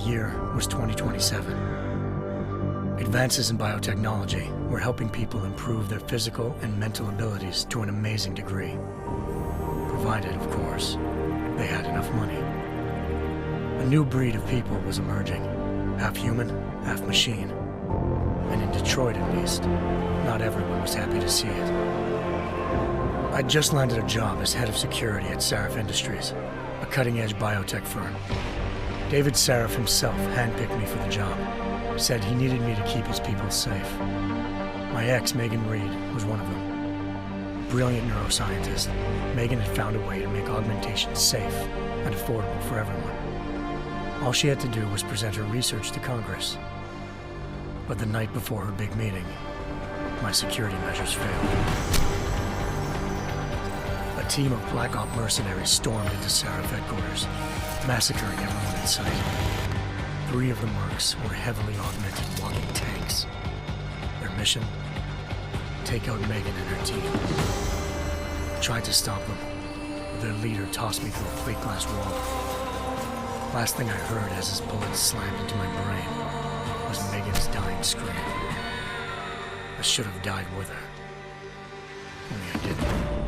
year was 2027. Advances in biotechnology were helping people improve their physical and mental abilities to an amazing degree. Provided, of course, they had enough money. A new breed of people was emerging, half human, half machine. And in Detroit, at least, not everyone was happy to see it. I'd just landed a job as head of security at Sarif Industries, a cutting-edge biotech firm. David Sarif himself handpicked me for the job, said he needed me to keep his people safe. My ex, Megan Reed, was one of them. Brilliant neuroscientist, Megan had found a way to make augmentation safe and affordable for everyone. All she had to do was present her research to Congress. But the night before her big meeting, my security measures failed. A team of Black Op mercenaries stormed into Sarif headquarters, massacring everyone in sight. 3 of the mercs were heavily augmented walking tanks. Their mission? Take out Megan and her team. I tried to stop them, but their leader tossed me through a plate glass wall. Last thing I heard as his bullets slammed into my brain was Megan's dying scream. I should have died with her. Only I didn't.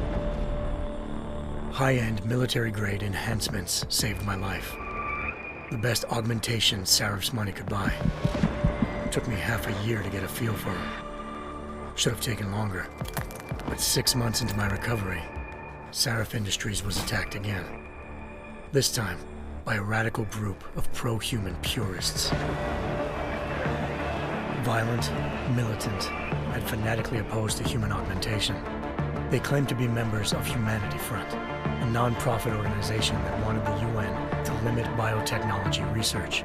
High-end military-grade enhancements saved my life. The best augmentation Sarif's money could buy. It took me half a year to get a feel for her. Should have taken longer. But 6 months into my recovery, Sarif Industries was attacked again. This time, by a radical group of pro-human purists. Violent, militant, and fanatically opposed to human augmentation. They claimed to be members of Humanity Front, a non-profit organization that wanted the UN to limit biotechnology research.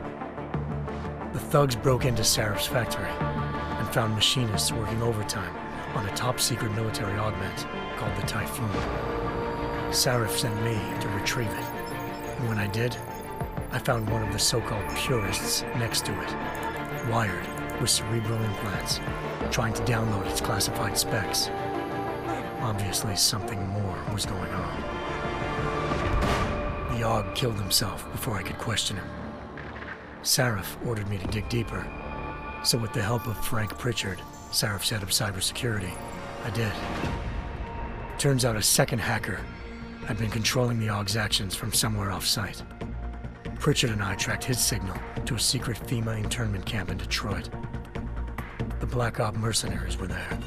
The thugs broke into Sarif's factory and found machinists working overtime on a top-secret military augment called the Typhoon. Sarif sent me to retrieve it, and when I did, I found one of the so-called purists next to it, wired with cerebral implants, trying to download its classified specs. Obviously, something more was going on. The AUG killed himself before I could question him. Sarif ordered me to dig deeper, so with the help of Frank Pritchard, Sarif's head of cybersecurity, I did. Turns out a second hacker had been controlling the AUG's actions from somewhere off-site. Pritchard and I tracked his signal to a secret FEMA internment camp in Detroit. The Black Op mercenaries were there.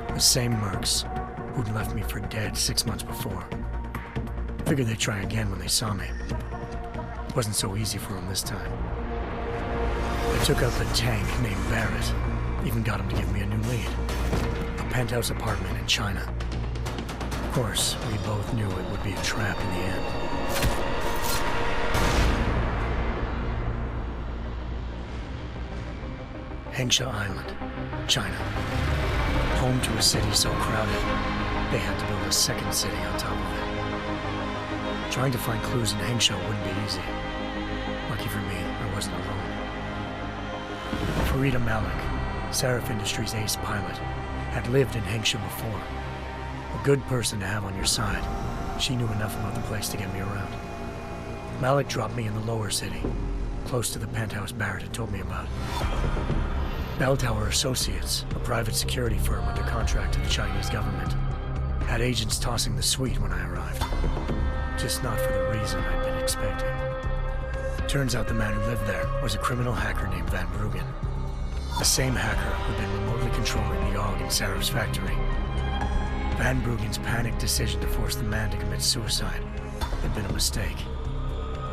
The same mercs who'd left me for dead 6 months before. Figured they'd try again when they saw me. It wasn't so easy for them this time. I took out the tank named Barrett, even got him to give me a new lead. A penthouse apartment in China. Of course, we both knew it would be a trap in the end. Hengsha Island, China. Home to a city so crowded, they had to build a second city on top of it. Trying to find clues in Hengsha wouldn't be easy. Lucky for me, I wasn't alone. Farida Malik, Sarif Industries' ace pilot, had lived in Hengsha before. A good person to have on your side. She knew enough about the place to get me around. Malik dropped me in the lower city, close to the penthouse Barrett had told me about. Bell Tower Associates, a private security firm under contract to the Chinese government, had agents tossing the suite when I arrived. Just not for the reason I'd been expecting. Turns out the man who lived there was a criminal hacker named Van Bruggen. The same hacker who'd been remotely controlling the AUG in Sarif's factory. Van Bruggen's panicked decision to force the man to commit suicide had been a mistake.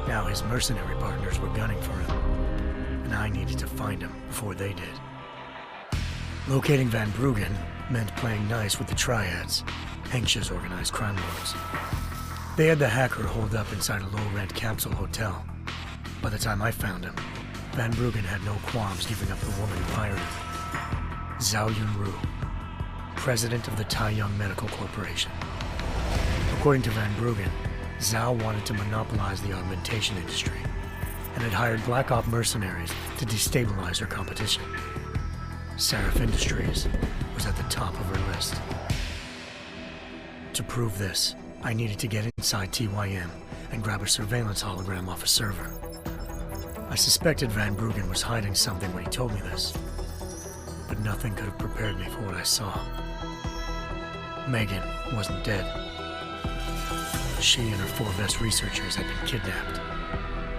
Now his mercenary partners were gunning for him, and I needed to find him before they did. Locating Van Bruggen meant playing nice with the Triads, Hengsha's organized crime lords. They had the hacker holed up inside a low-rent capsule hotel. By the time I found him, Van Bruggen had no qualms giving up the woman who hired him. Zhao Yunru, president of the Taiyang Medical Corporation. According to Van Bruggen, Zhao wanted to monopolize the augmentation industry and had hired Black Op mercenaries to destabilize her competition. Sarif Industries was at the top of her list. To prove this, I needed to get inside TYM and grab a surveillance hologram off a server. I suspected Van Bruggen was hiding something when he told me this, but nothing could have prepared me for what I saw. Megan wasn't dead. She and her 4 best researchers had been kidnapped,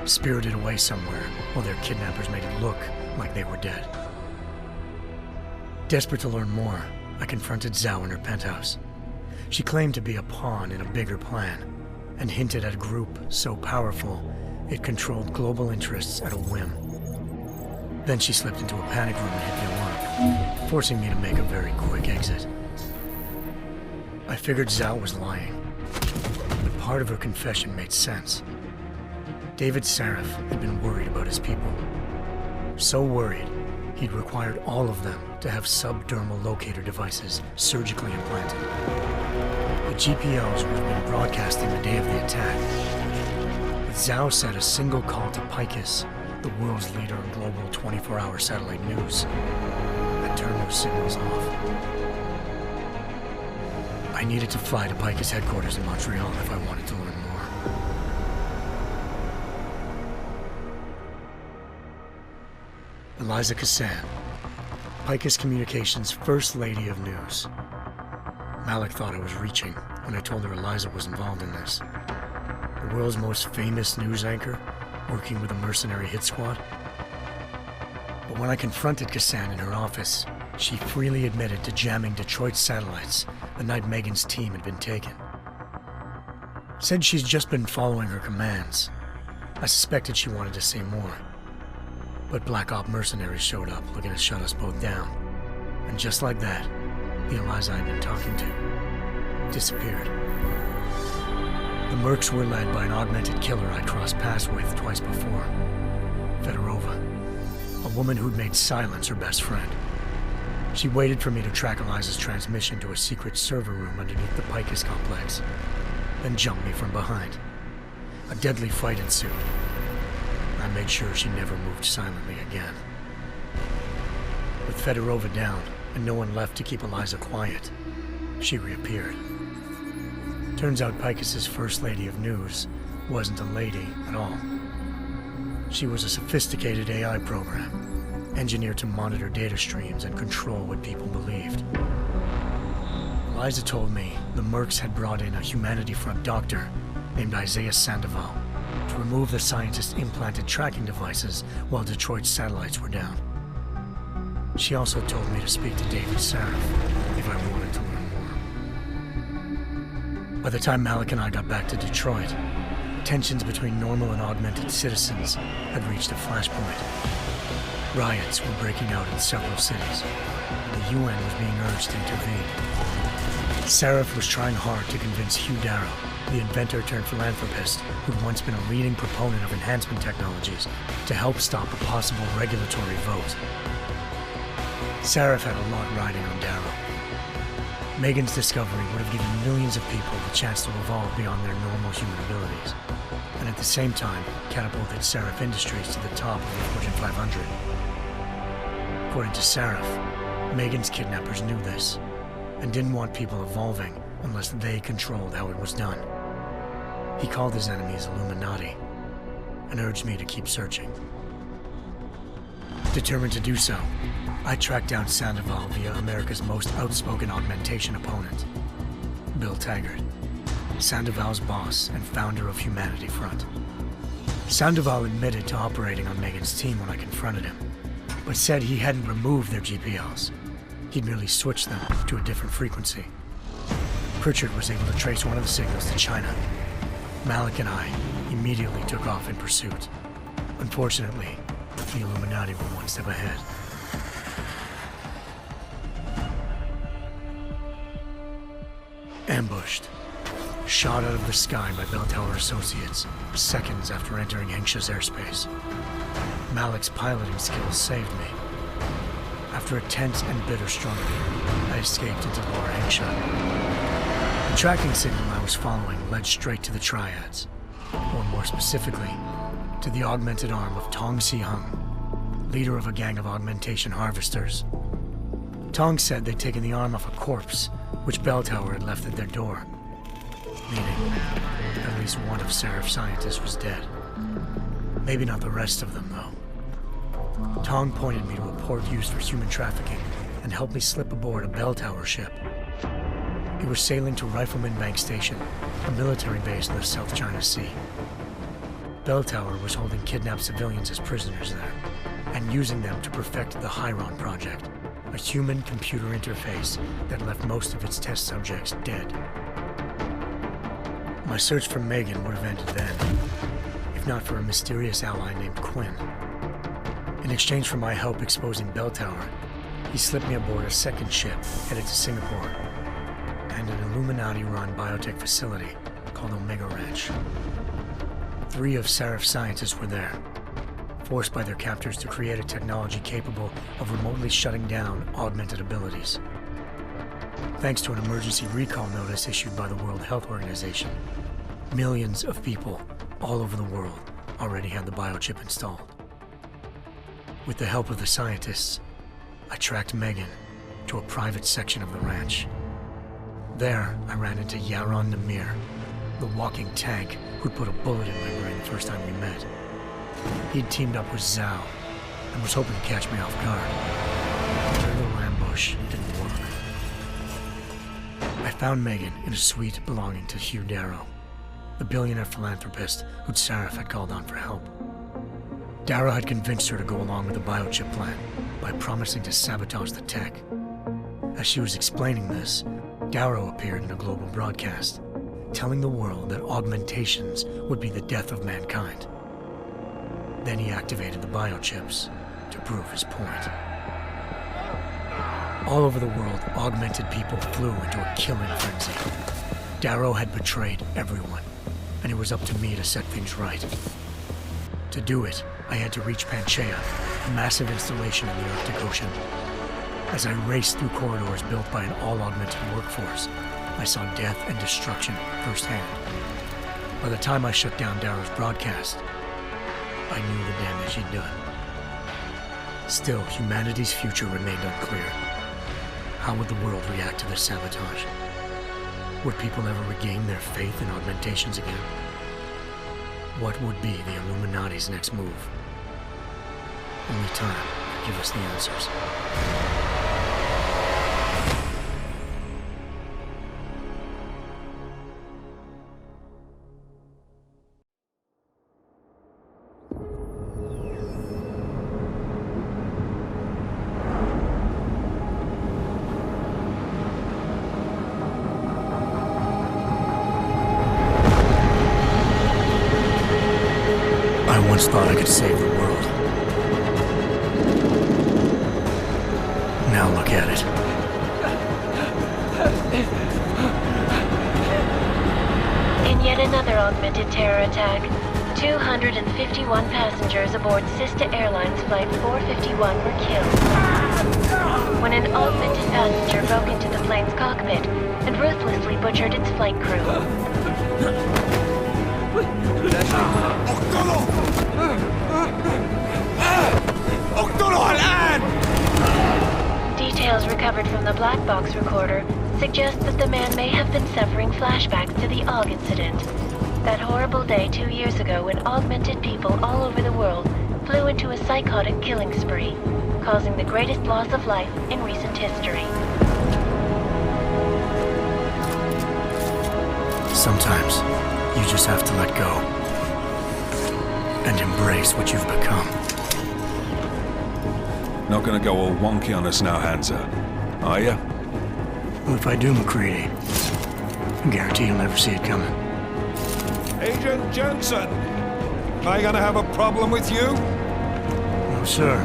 spirited away somewhere while their kidnappers made it look like they were dead. Desperate to learn more, I confronted Zhao in her penthouse. She claimed to be a pawn in a bigger plan, and hinted at a group so powerful it controlled global interests at a whim. Then she slipped into a panic room and hit the alarm, forcing me to make a very quick exit. I figured Zhao was lying, but part of her confession made sense. David Sarif had been worried about his people. So worried, he'd required all of them to have subdermal locator devices surgically implanted. The GPOs would have been broadcasting the day of the attack. But Zhao said a single call to Picus, the world's leader in global 24-hour satellite news, had turned those signals off. I needed to fly to Picus headquarters in Montreal if I wanted to learn more. Eliza Cassan, Picus Communications' First Lady of News. Malik thought I was reaching when I told her Eliza was involved in this. The world's most famous news anchor, working with a mercenary hit squad. But when I confronted Cassan in her office, she freely admitted to jamming Detroit's satellites the night Megan's team had been taken. Said she's just been following her commands. I suspected she wanted to say more. But Black Op mercenaries showed up looking to shut us both down. And just like that, the Eliza I'd been talking to disappeared. The Mercs were led by an augmented killer I crossed paths with twice before, Fedorova, a woman who'd made silence her best friend. She waited for me to track Eliza's transmission to a secret server room underneath the Picus complex, then jumped me from behind. A deadly fight ensued. I made sure she never moved silently again. With Fedorova down and no one left to keep Eliza quiet, she reappeared. Turns out Picus's First Lady of News wasn't a lady at all. She was a sophisticated AI program, engineered to monitor data streams and control what people believed. Eliza told me the Mercs had brought in a Humanity Front doctor named Isaiah Sandoval to remove the scientist's implanted tracking devices while Detroit's satellites were down. She also told me to speak to David Sarif if I wanted to learn more. By the time Malik and I got back to Detroit, tensions between normal and augmented citizens had reached a flashpoint. Riots were breaking out in several cities, and the UN was being urged to intervene. Sarif was trying hard to convince Hugh Darrow, the inventor turned philanthropist who'd once been a leading proponent of enhancement technologies, to help stop a possible regulatory vote. Sarif had a lot riding on Darrow. Megan's discovery would have given millions of people the chance to evolve beyond their normal human abilities, and at the same time catapulted Sarif Industries to the top of the Fortune 500. According to Sarif, Megan's kidnappers knew this, and didn't want people evolving unless they controlled how it was done. He called his enemies Illuminati, and urged me to keep searching. Determined to do so, I tracked down Sandoval via America's most outspoken augmentation opponent, Bill Taggart, Sandoval's boss and founder of Humanity Front. Sandoval admitted to operating on Megan's team when I confronted him, but said he hadn't removed their GPLs. He'd merely switched them to a different frequency. Pritchard was able to trace one of the signals to China. Malik and I immediately took off in pursuit. Unfortunately, the Illuminati were one step ahead. Ambushed. Shot out of the sky by Bell Tower Associates, seconds after entering Hengsha's airspace. Malik's piloting skills saved me. After a tense and bitter struggle, I escaped into Lower Hengsha. The tracking signal I was following led straight to the Triads, or more specifically, to the augmented arm of Tong Si-hung, leader of a gang of augmentation harvesters. Tong said they'd taken the arm off a corpse, which Bell Tower had left at their door, meaning at least one of Sarif's scientists was dead. Maybe not the rest of them, though. Tong pointed me to a port used for human trafficking and helped me slip aboard a bell tower ship. It was sailing to Rifleman Bank Station, a military base in the South China Sea. Bell Tower was holding kidnapped civilians as prisoners there, and using them to perfect the Hyron Project, a human-computer interface that left most of its test subjects dead. My search for Megan would have ended then, if not for a mysterious ally named Quinn. In exchange for my help exposing Bell Tower, he slipped me aboard a second ship headed to Singapore, and an Illuminati-run biotech facility called Omega Ranch. 3 of Serif's scientists were there, forced by their captors to create a technology capable of remotely shutting down augmented abilities. Thanks to an emergency recall notice issued by the World Health Organization, millions of people all over the world already had the biochip installed. With the help of the scientists, I tracked Megan to a private section of the ranch. There, I ran into Yaron Namir, the walking tank who'd put a bullet in my brain the first time we met. He'd teamed up with Zhao and was hoping to catch me off guard. Their little ambush didn't work. I found Megan in a suite belonging to Hugh Darrow, the billionaire philanthropist who'd Serif had called on for help. Darrow had convinced her to go along with the biochip plan by promising to sabotage the tech. As she was explaining this, Darrow appeared in a global broadcast, telling the world that augmentations would be the death of mankind. Then he activated the biochips to prove his point. All over the world, augmented people flew into a killing frenzy. Darrow had betrayed everyone, and it was up to me to set things right. To do it, I had to reach Panchaea, a massive installation in the Arctic Ocean. As I raced through corridors built by an all-augmented workforce, I saw death and destruction firsthand. By the time I shut down Darrow's broadcast, I knew the damage he'd done. Still, humanity's future remained unclear. How would the world react to this sabotage? Would people ever regain their faith in augmentations again? What would be the Illuminati's next move? Only time could give us the answers. I once thought I could save the world. Now look at it. In yet another augmented terror attack, 251 passengers aboard Sister Airlines Flight 451 were killed when an augmented passenger broke into the plane's cockpit and ruthlessly butchered its flight crew. Details recovered from the black box recorder suggest that the man may have been suffering flashbacks to the AUG incident. That horrible day 2 years ago when augmented people all over the world flew into a psychotic killing spree, causing the greatest loss of life in recent history. Sometimes, you just have to let go and embrace what you've become. Not gonna go all wonky on us now, Hansa, are ya? Well, if I do, McCready, I guarantee you'll never see it coming. Agent Jensen! Am I gonna have a problem with you? No, sir.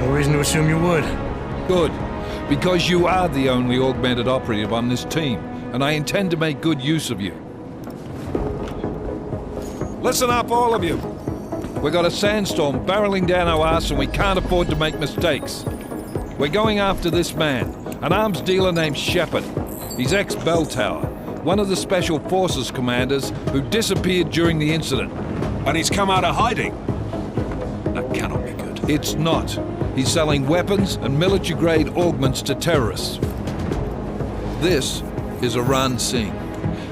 No reason to assume you would. Good, because you are the only augmented operative on this team, and I intend to make good use of you. Listen up, all of you. We got a sandstorm barreling down our arse and we can't afford to make mistakes. We're going after this man, an arms dealer named Shepard. He's ex-Bell Tower, one of the Special Forces commanders who disappeared during the incident. And he's come out of hiding. That cannot be good. It's not. He's selling weapons and military-grade augments to terrorists. This is Aran Singh,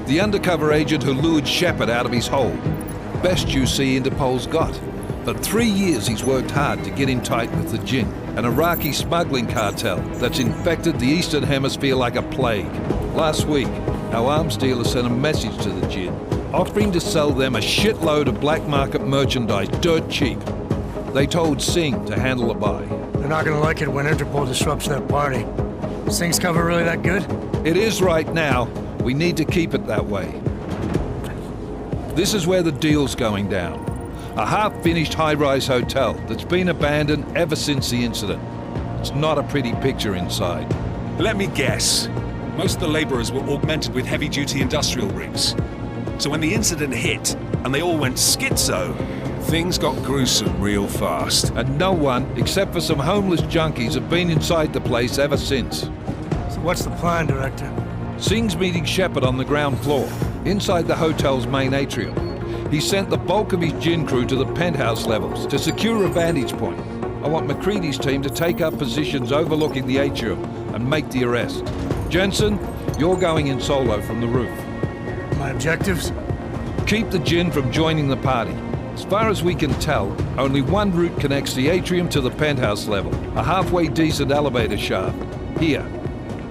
the undercover agent who lured Shepard out of his hole. Best you see Interpol's got. For 3 years he's worked hard to get in tight with the Jinn, an Iraqi smuggling cartel that's infected the Eastern Hemisphere like a plague. Last week, our arms dealer sent a message to the Jinn, offering to sell them a shitload of black market merchandise dirt cheap. They told Singh to handle the buy. They're not gonna like it when Interpol disrupts their party. Singh's cover really that good? It is right now. We need to keep it that way. This is where the deal's going down. A half-finished high-rise hotel that's been abandoned ever since the incident. It's not a pretty picture inside. Let me guess. Most of the laborers were augmented with heavy-duty industrial rigs. So when the incident hit, and they all went schizo, things got gruesome real fast. And no one, except for some homeless junkies, have been inside the place ever since. So what's the plan, Director? Singh's meeting Shepard on the ground floor, inside the hotel's main atrium. He sent the bulk of his Jinn crew to the penthouse levels to secure a vantage point. I want McCready's team to take up positions overlooking the atrium and make the arrest. Jensen, you're going in solo from the roof. My objectives? Keep the Jinn from joining the party. As far as we can tell, only one route connects the atrium to the penthouse level, a halfway decent elevator shaft. Here.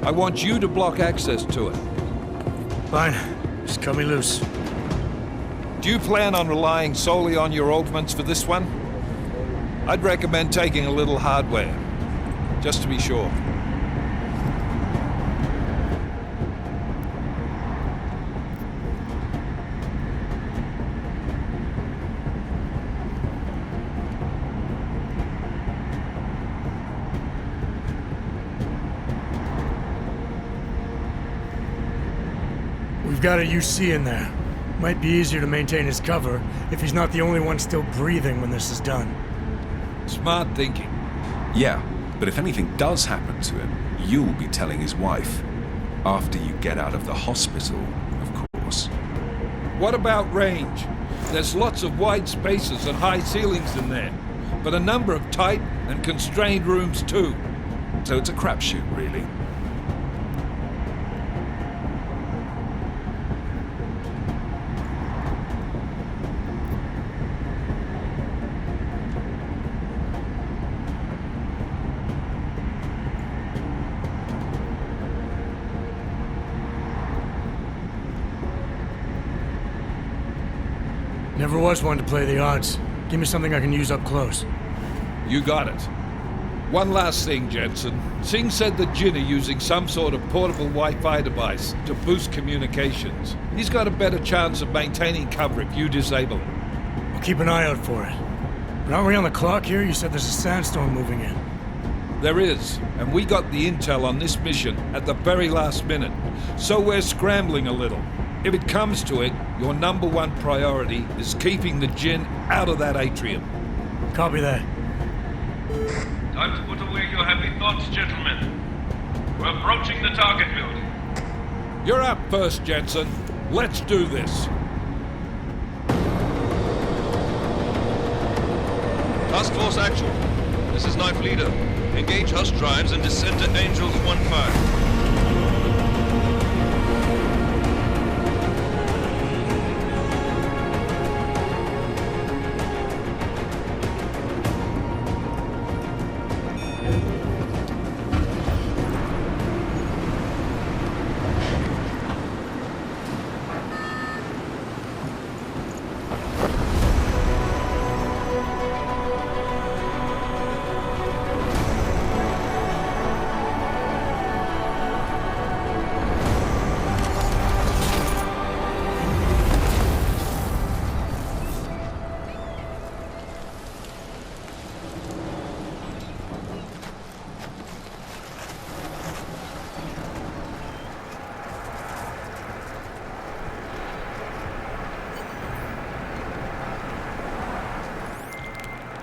I want you to block access to it. Fine. Just cut me loose. Do you plan on relying solely on your augments for this one? I'd recommend taking a little hardware, just to be sure. We've got a UC in there. Might be easier to maintain his cover if he's not the only one still breathing when this is done. Smart thinking. Yeah, but if anything does happen to him, you'll be telling his wife. After you get out of the hospital, of course. What about range? There's lots of wide spaces and high ceilings in there, but a number of tight and constrained rooms too. So it's a crapshoot, really. Never was one to play the odds. Give me something I can use up close. You got it. One last thing, Jensen. Singh said the Jinn are using some sort of portable Wi-Fi device to boost communications. He's got a better chance of maintaining cover if you disable it. I'll keep an eye out for it. But aren't we on the clock here? You said there's a sandstorm moving in. There is, and we got the intel on this mission at the very last minute, so we're scrambling a little. If it comes to it, your number one priority is keeping the Jinn out of that atrium. Copy that. Time to put away your heavy thoughts, gentlemen. We're approaching the target building. You're up first, Jensen. Let's do this. Task Force Actual. This is Knife Leader. Engage Hush drives and descend to Angels 1-5.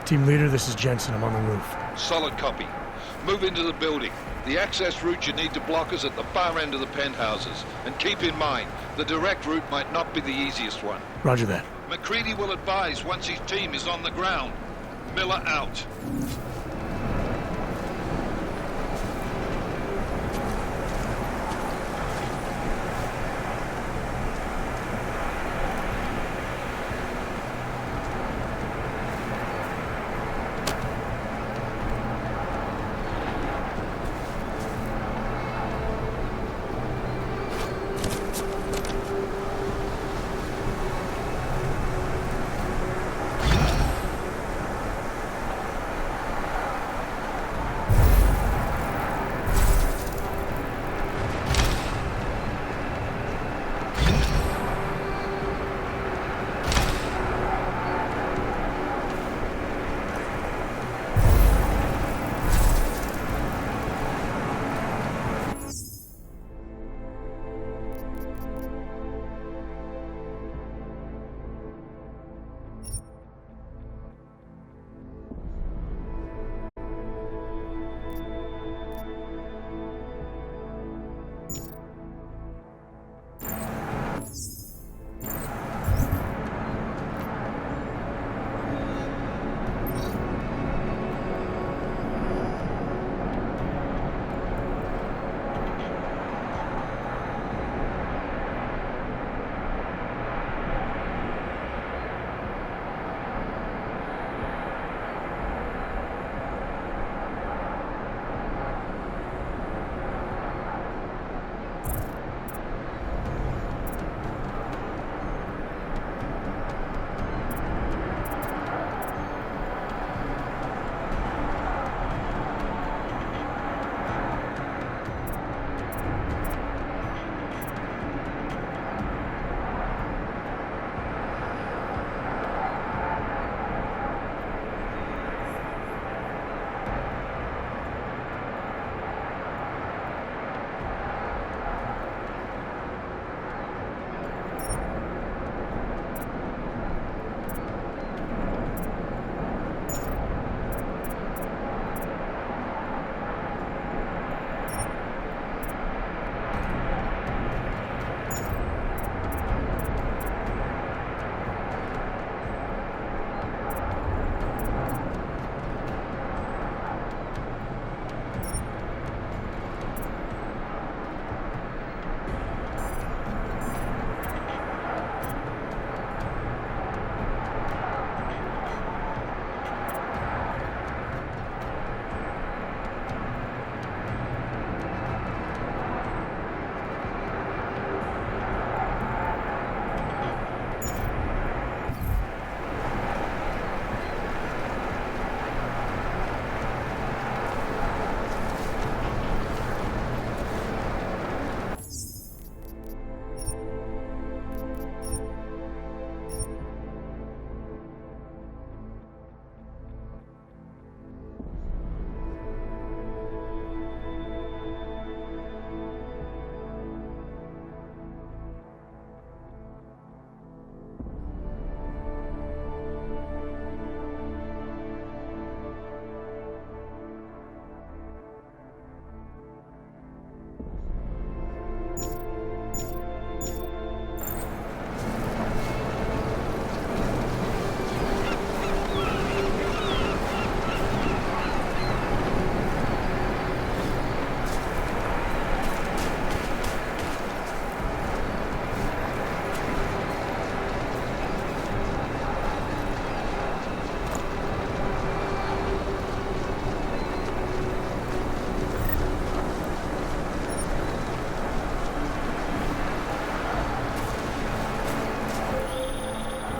Team leader, this is Jensen. I'm on the roof. Solid copy. Move into the building. The access route you need to block is at the far end of the penthouses. And keep in mind, the direct route might not be the easiest one. Roger that. McCready will advise once his team is on the ground. Miller out.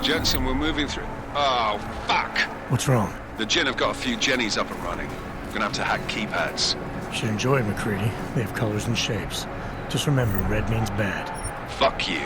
Jensen, we're moving through... Oh, fuck! What's wrong? The Jinn have got a few Jennies up and running. Gonna have to hack keypads. You should enjoy it, McCready. They have colors and shapes. Just remember, red means bad. Fuck you.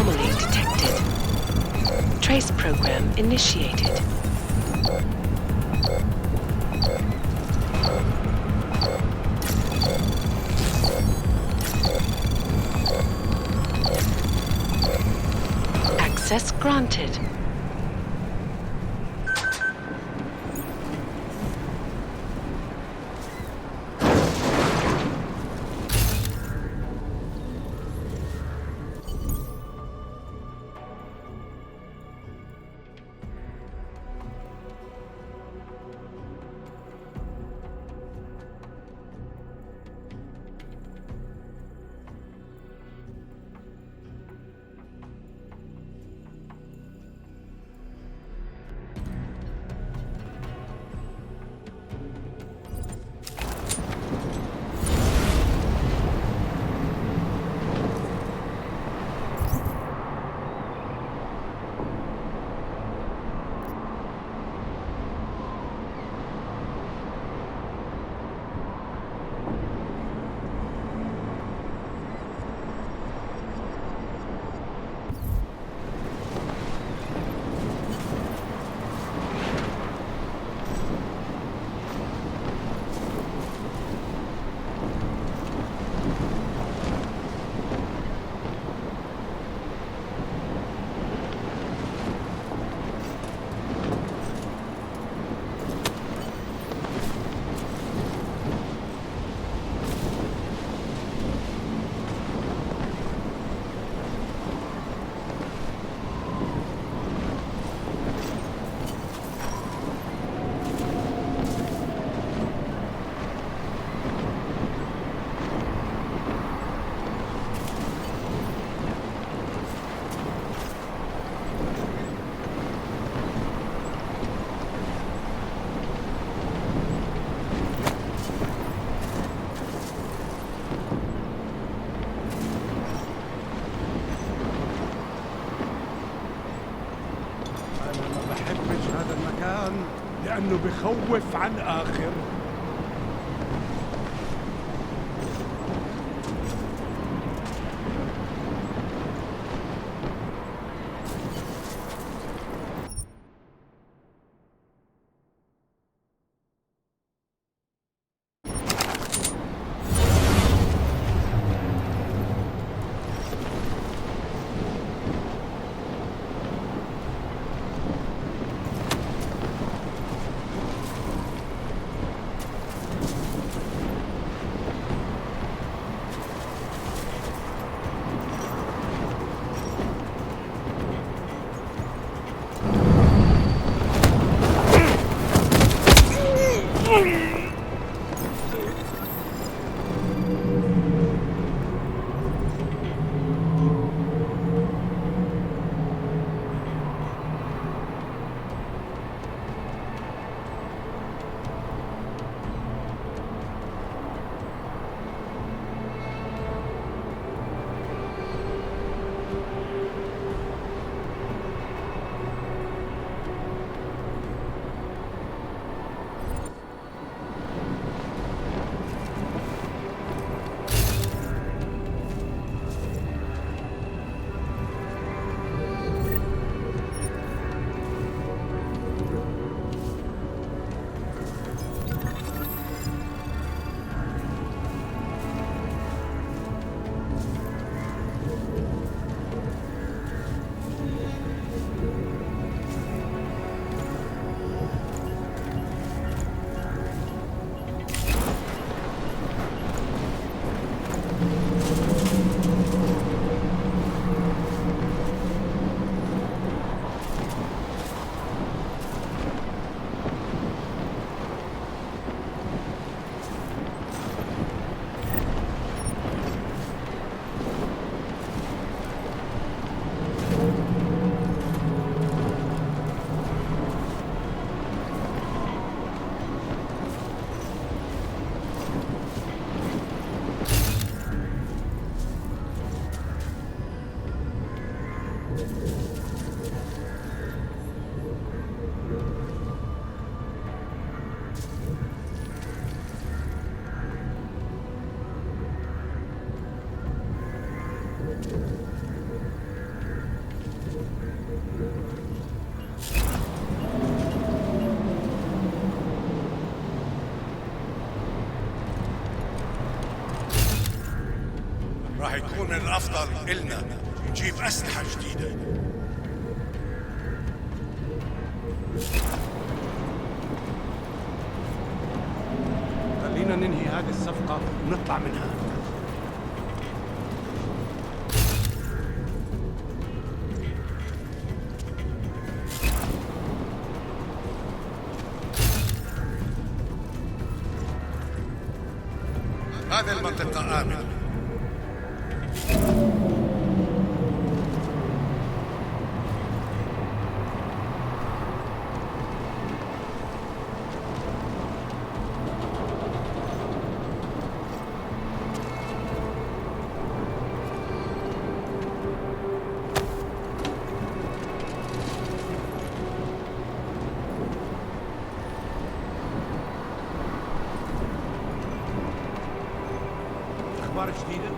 Anomaly detected. Trace program initiated. Access granted. لأنه بخوف عن آخر. يكون من الأفضل إلنا نجيب أسلحة جديدة. خلينا ننهي هذه الصفقة ونطلع منها. هذه المنطقة آمنة. أخبار جديدة؟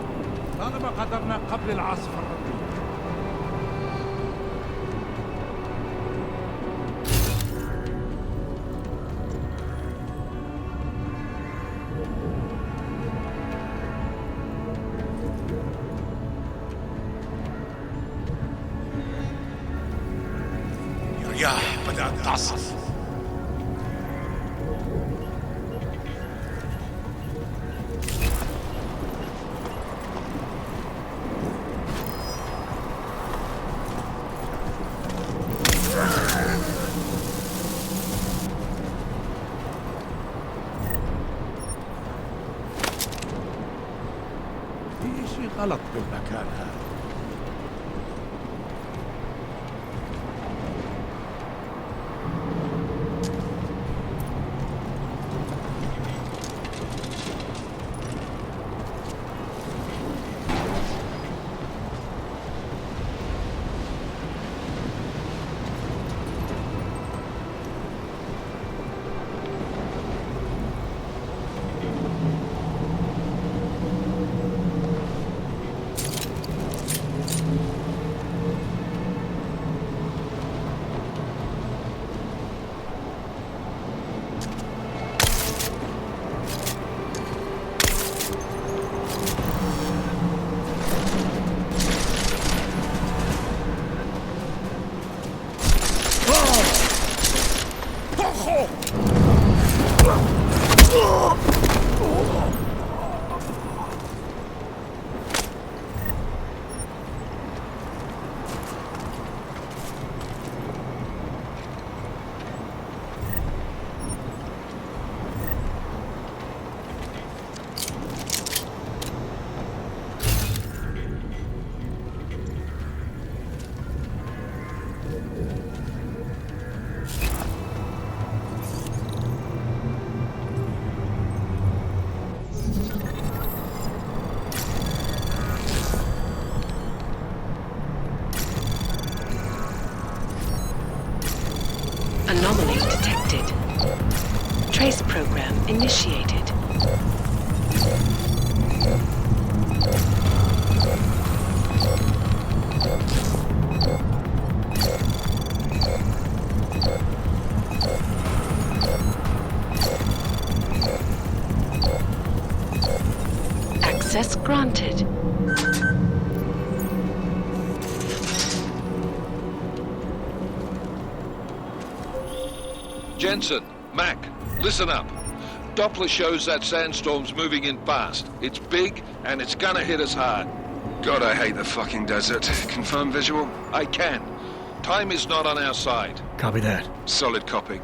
طالما قدرنا قبل العاصفة الربيع. الرياح بدأت تعصف. في شيء غلط بالمكان هذا. Anomaly detected. Trace program initiated. Access granted. Jensen, Mac, listen up. Doppler shows that sandstorm's moving in fast. It's big, and it's gonna hit us hard. God, I hate the fucking desert. Confirm visual? I can. Time is not on our side. Copy that. Solid copy.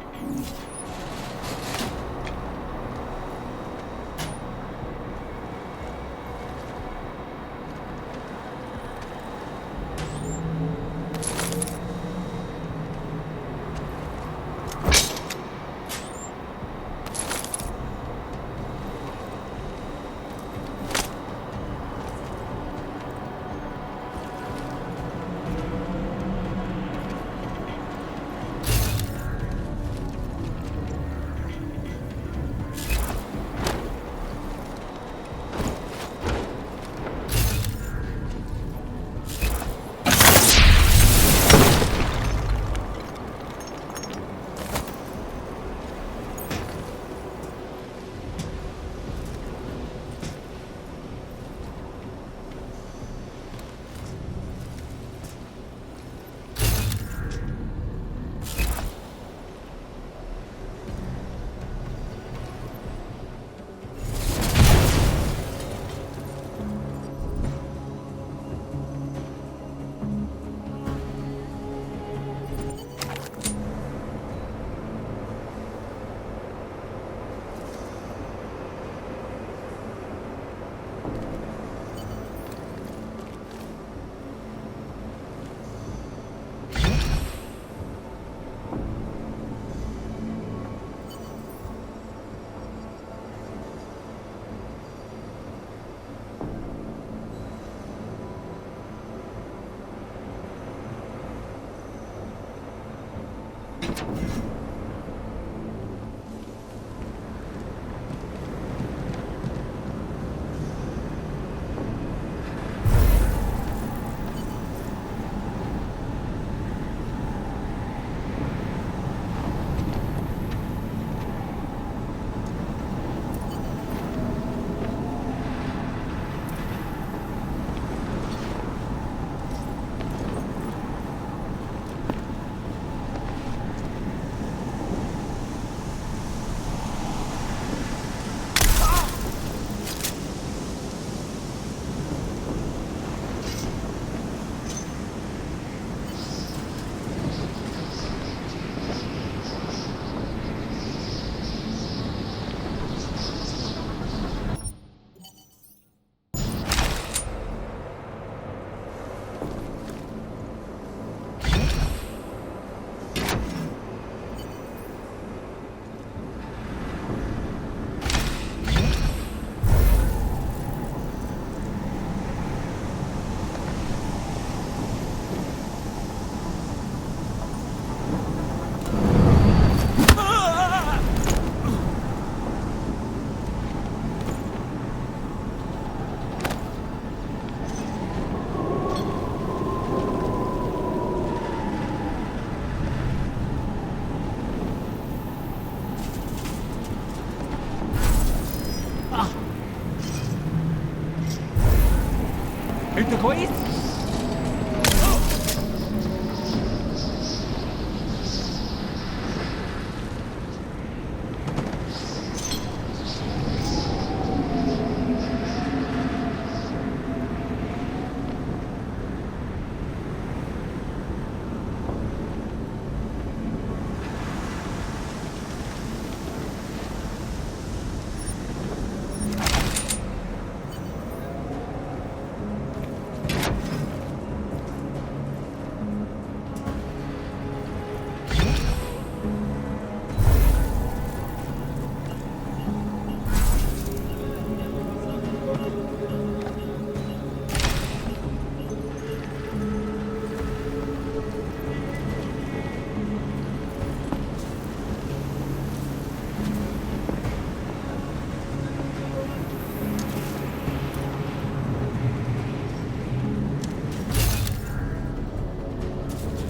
انت كويس؟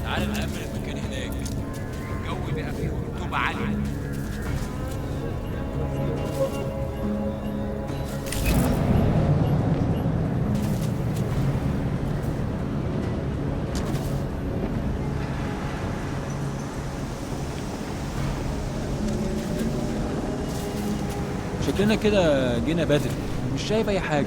تعال نأمن المكان هناك. الجو بقى فيه رطوبة عالية. شكلنا كده جينا بدري، مش شايف أي حاجة.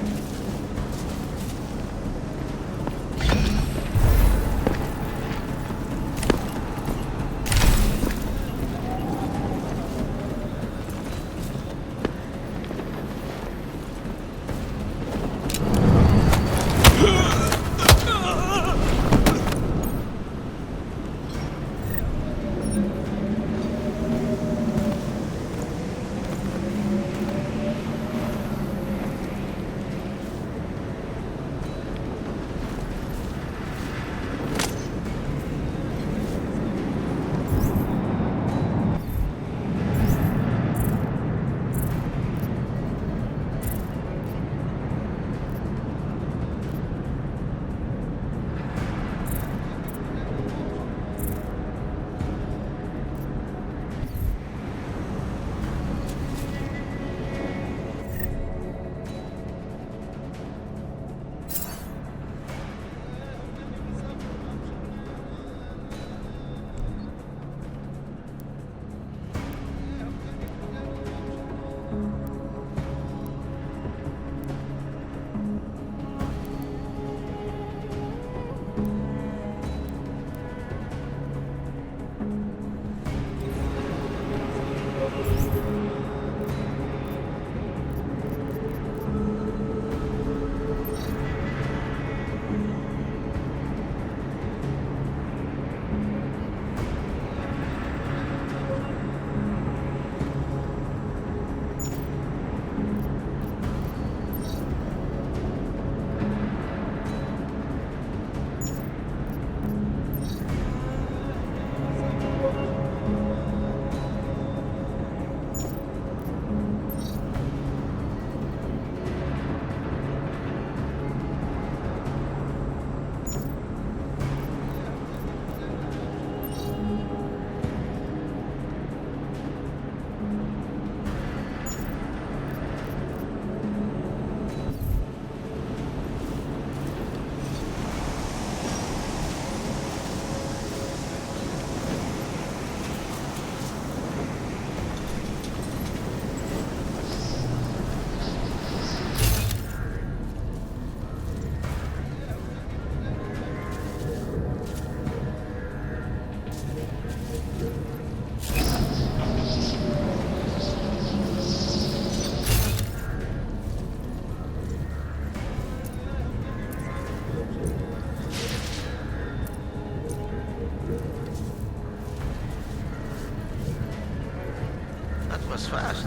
was fast.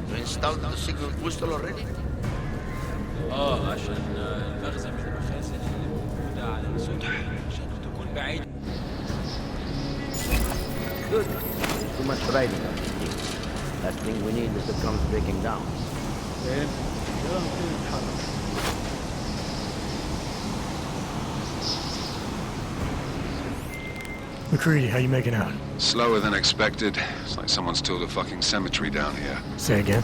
You installed the signal booster already? عشان المخزن من المخازن اللي موجودة على السطح عشان تكون بعيد. Good. Too much riding on this thing. Last thing we need is it comes breaking down. فاهم؟ يلا نبتدي نتحرك. McCready, how you making out? Slower than expected. It's like someone's tilled a fucking cemetery down here. Say again?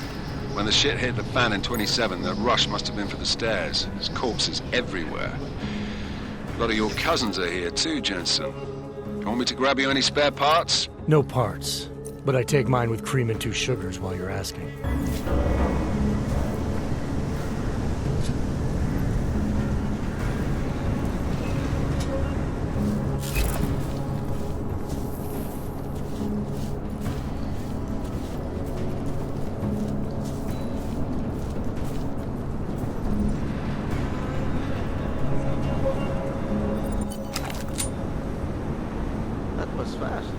When the shit hit the fan in 27, the rush must have been for the stairs. There's corpses everywhere. A lot of your cousins are here too, Jensen. You want me to grab you any spare parts? No parts. But I take mine with cream and 2 sugars while you're asking. That was fast.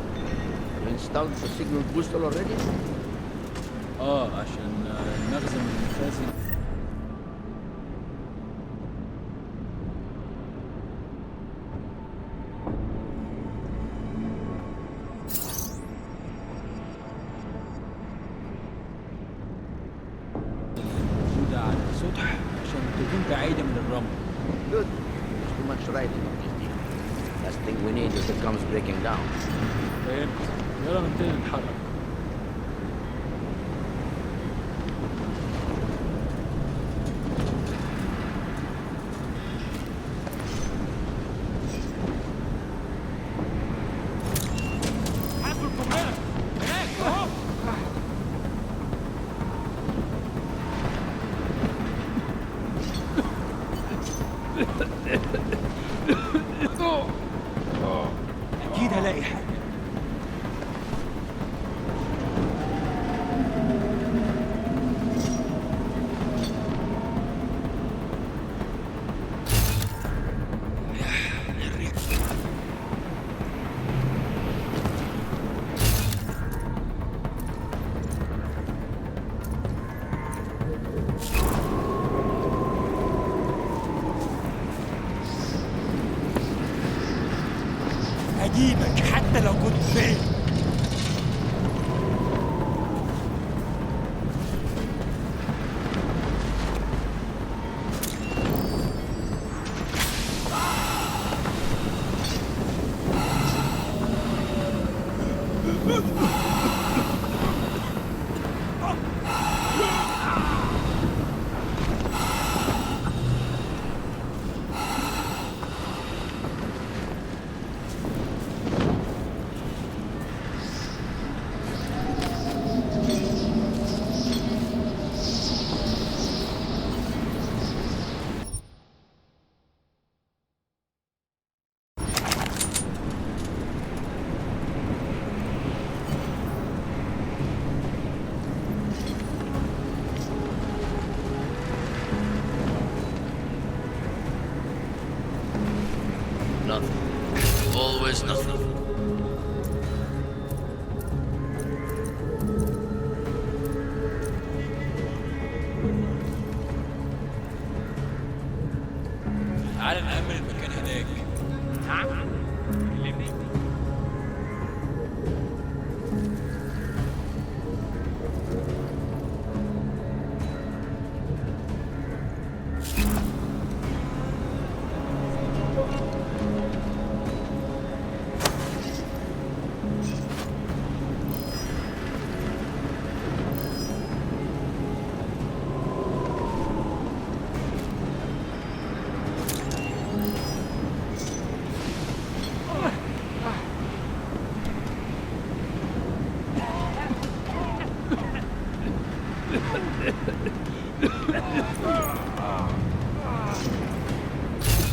You installed the signal booster already? عشان المخزن من المخازن. موجودة على السطح عشان تكون بعيدة من الرمل. Good. There's too much riding on this thing. Last thing we need is it comes breaking down. فاهم؟ يلا نبتدي نتحرك. أكيد هلاقي حاجة. هجيبك حتى لو كنت فين. Nothing. Always nothing. تعال نأمن المكان هناك. نعم؟ كلمني.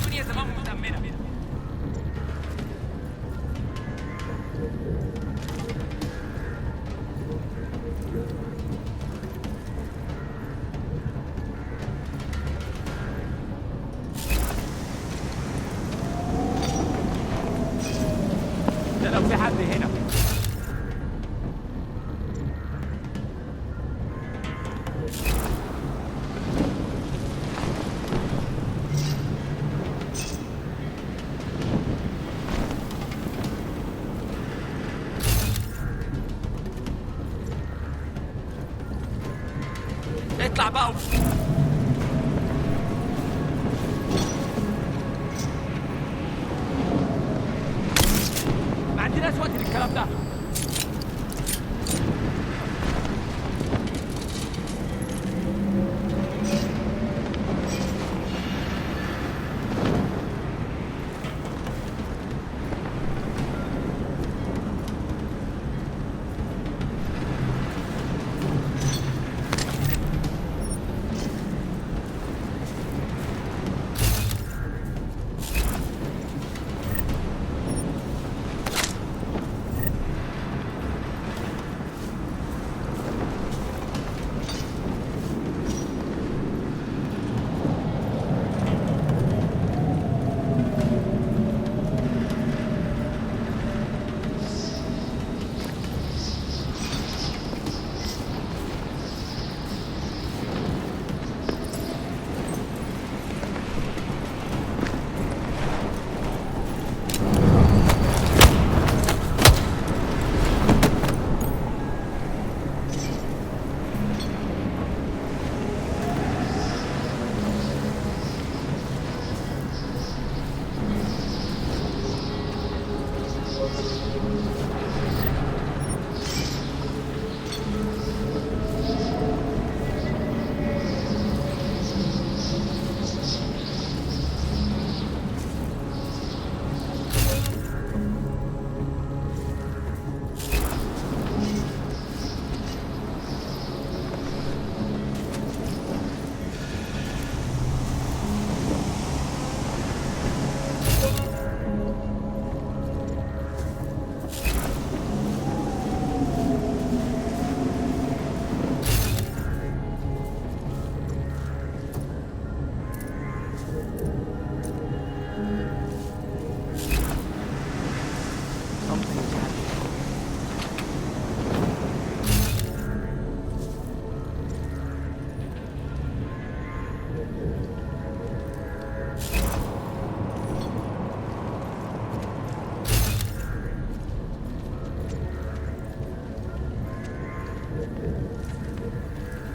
الدنيا زمان متأمنة. ده لو في حد هنا. about. ما عندناش وقت للكلام ده.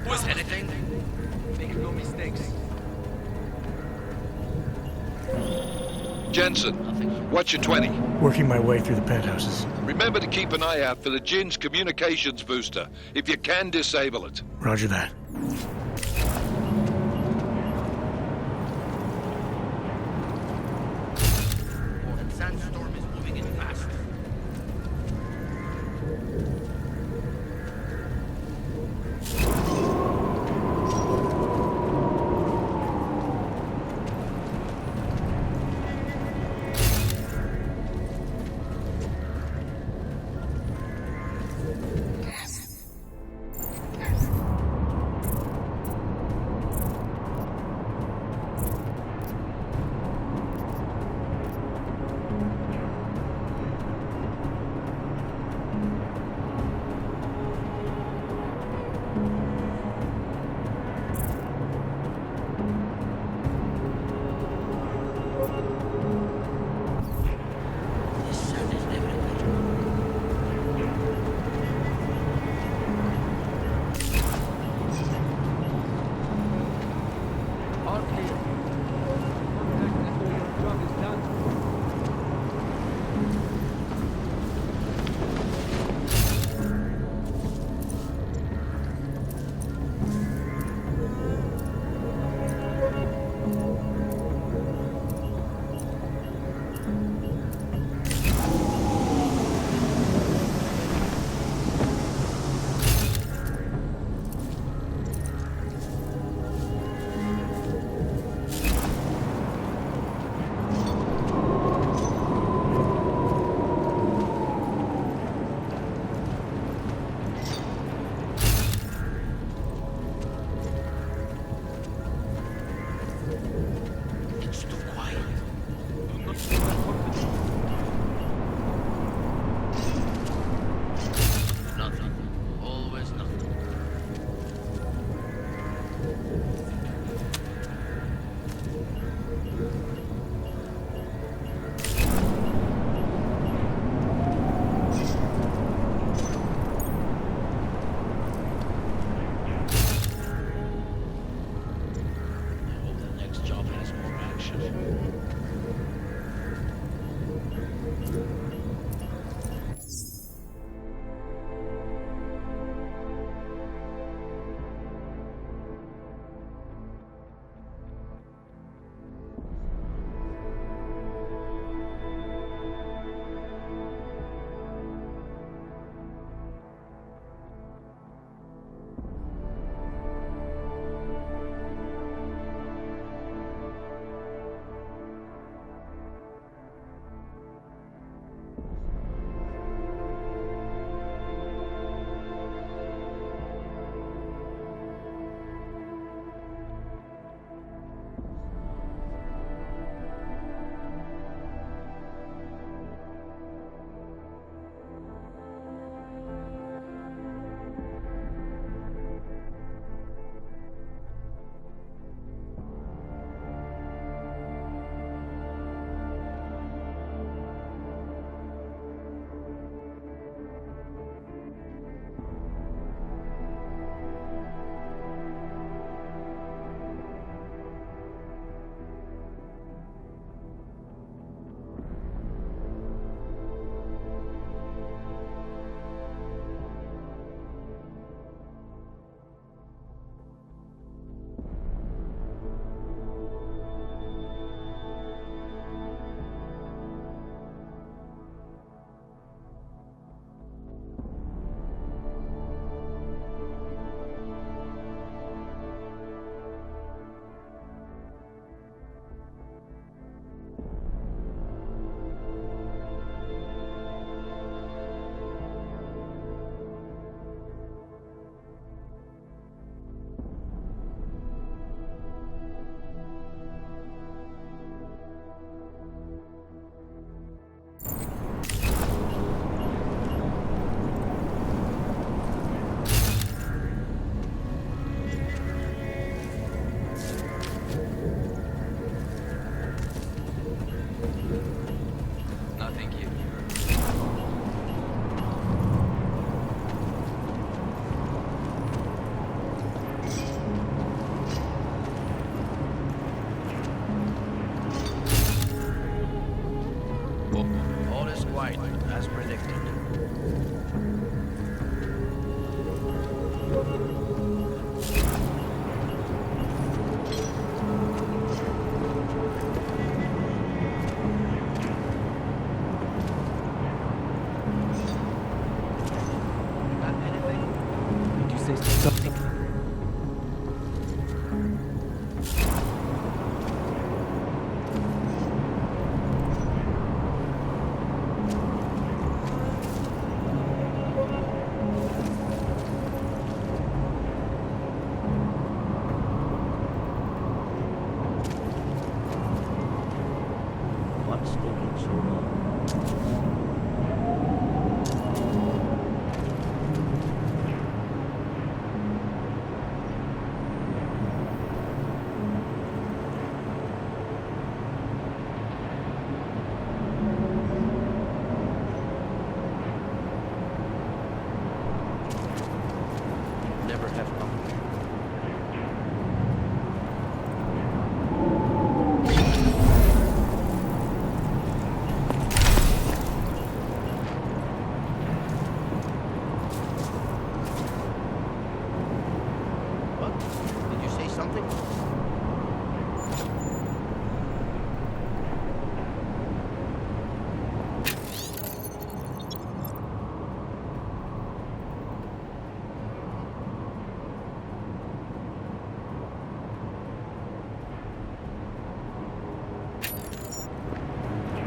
Was anything? Make no mistakes. Jensen, what's your 20? Working my way through the penthouses. Remember to keep an eye out for the Jin's communications booster. If you can, disable it. Roger that. Sandstorm is moving in fast. right, as predicted. Did you say something? What's taking so long? Never have come. What? Did you say something?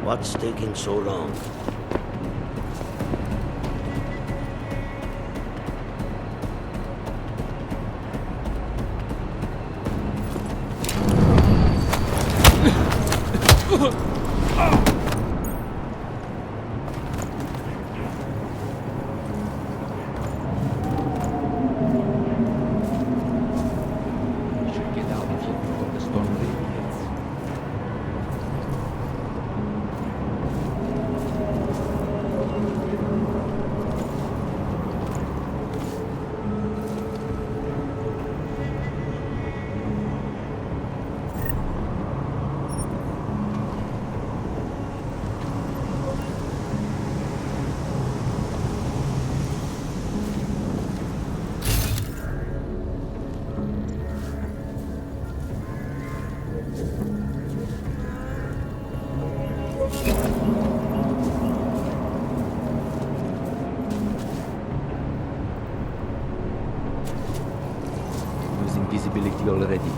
What's taking so long? Should get out of here before the storm really hits. Losing visibility already.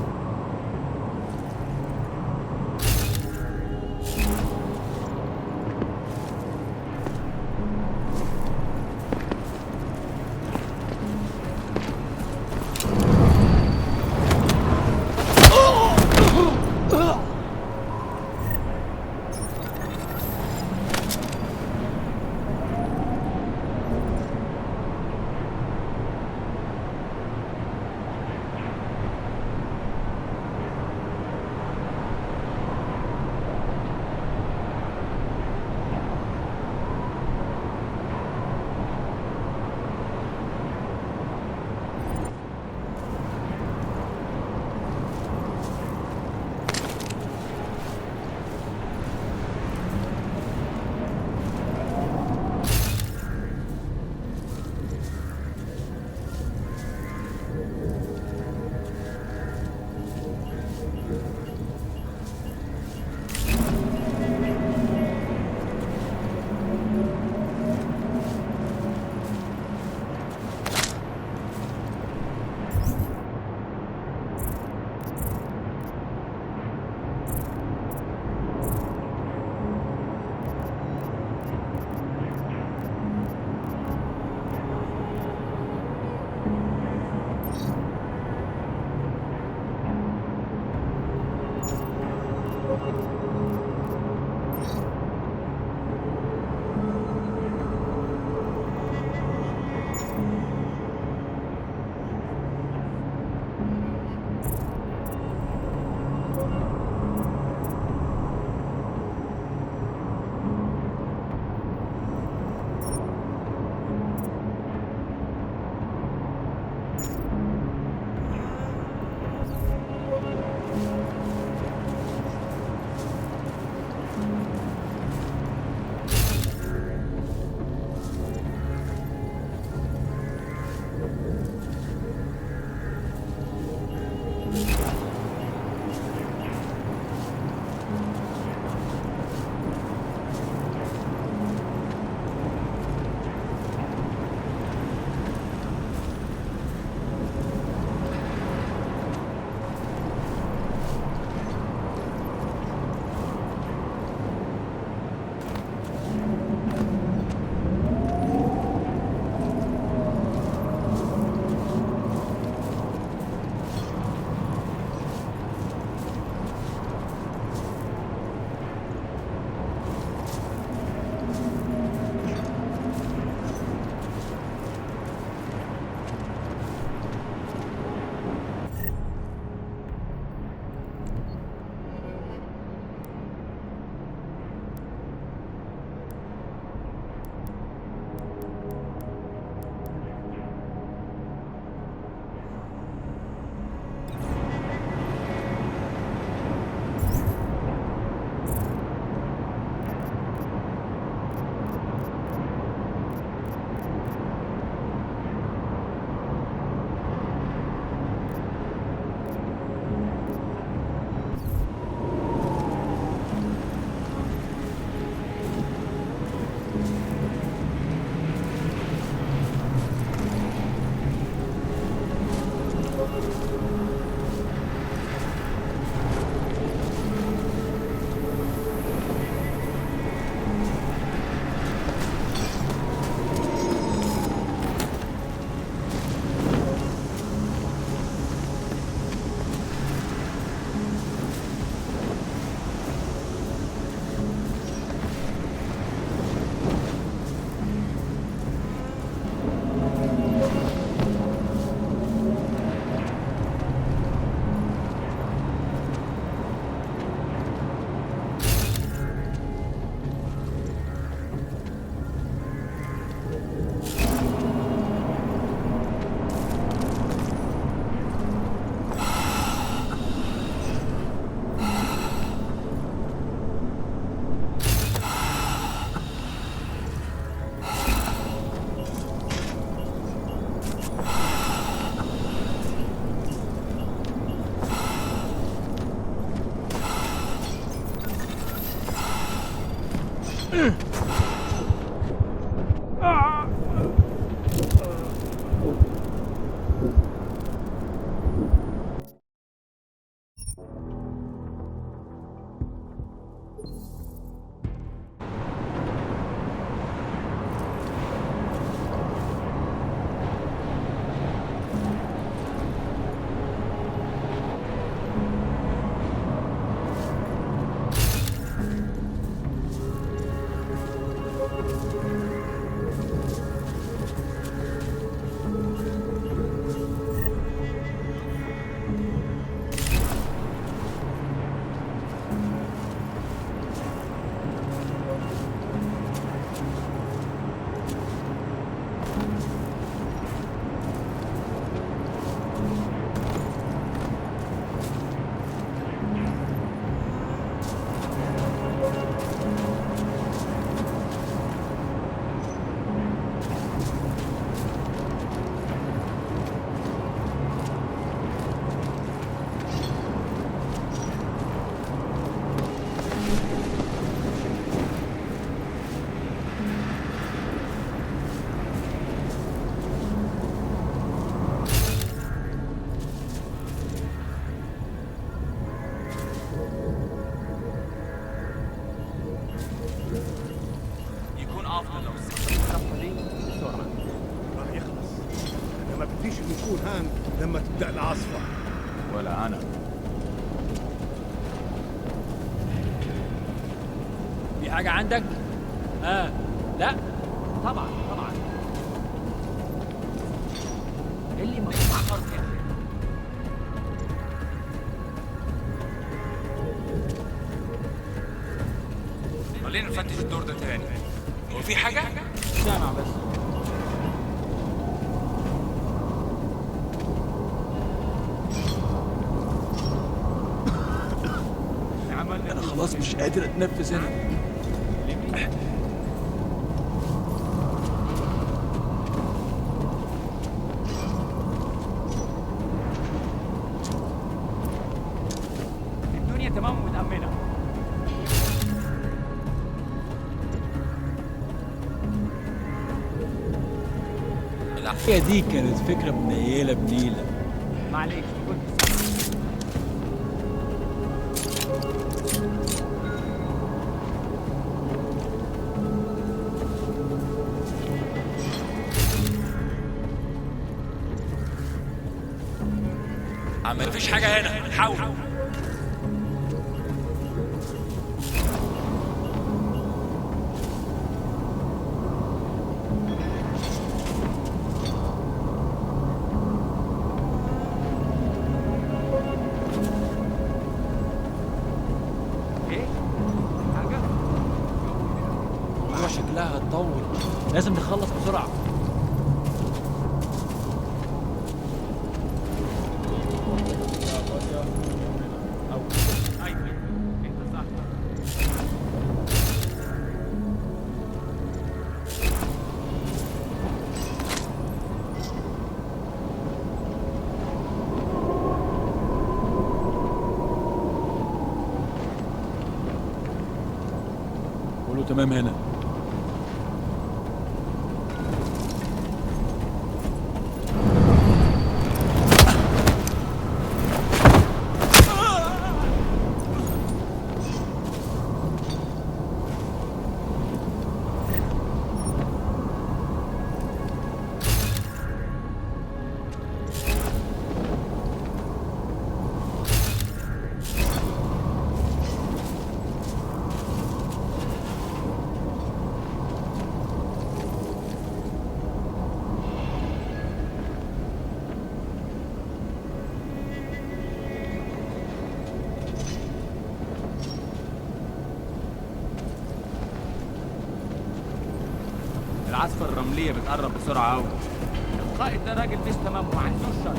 الصفقة دي بسرعة راح يخلص. أنا ما بديش نكون هان لما تبدأ العاصفة. ولا أنا. في حاجة عندك؟ لا؟ طبعا. اللي ما أرض يا أخي. خلينا نفتش الدور ده تاني. هو في حاجة؟ سامع بس. أنا خلاص مش قادر أتنفس هنا. الدنيا تمام ومتأمنة. العافية دي كانت فكرة منيلة بنيلة. معلش كنت مفيش حاجة هنا، حاول. ايه؟ حاجة؟ الموضوع شكلها هتطول. لازم نخلص بسرعة. كله تمام هنا. العاصفة الرملية بتقرب بسرعة أوي. القائد ده راجل مش تمام وما عندوش شر.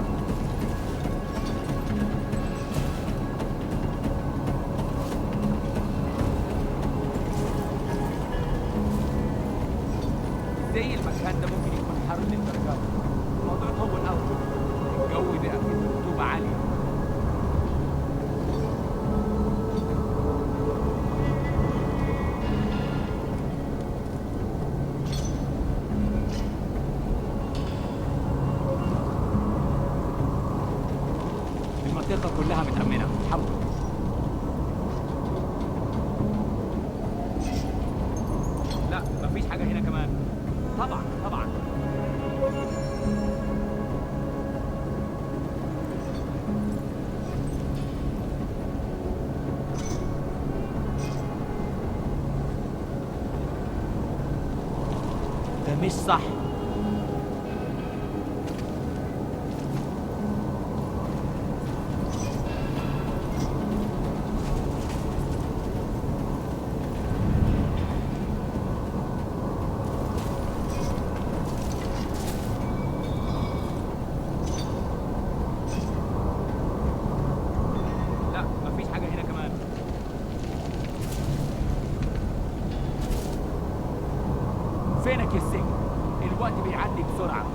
ازاي المكان ده ممكن يكون حر للدرجة دي؟ الموضوع طول أوي. الجو بقى فيه رطوبة عالية. المنطقة كلها متأمنة. حاول. لا مفيش حاجة هنا كمان. طبعا. ده مش صح. فينك يا السجن؟ الوقت بيعدي بسرعة.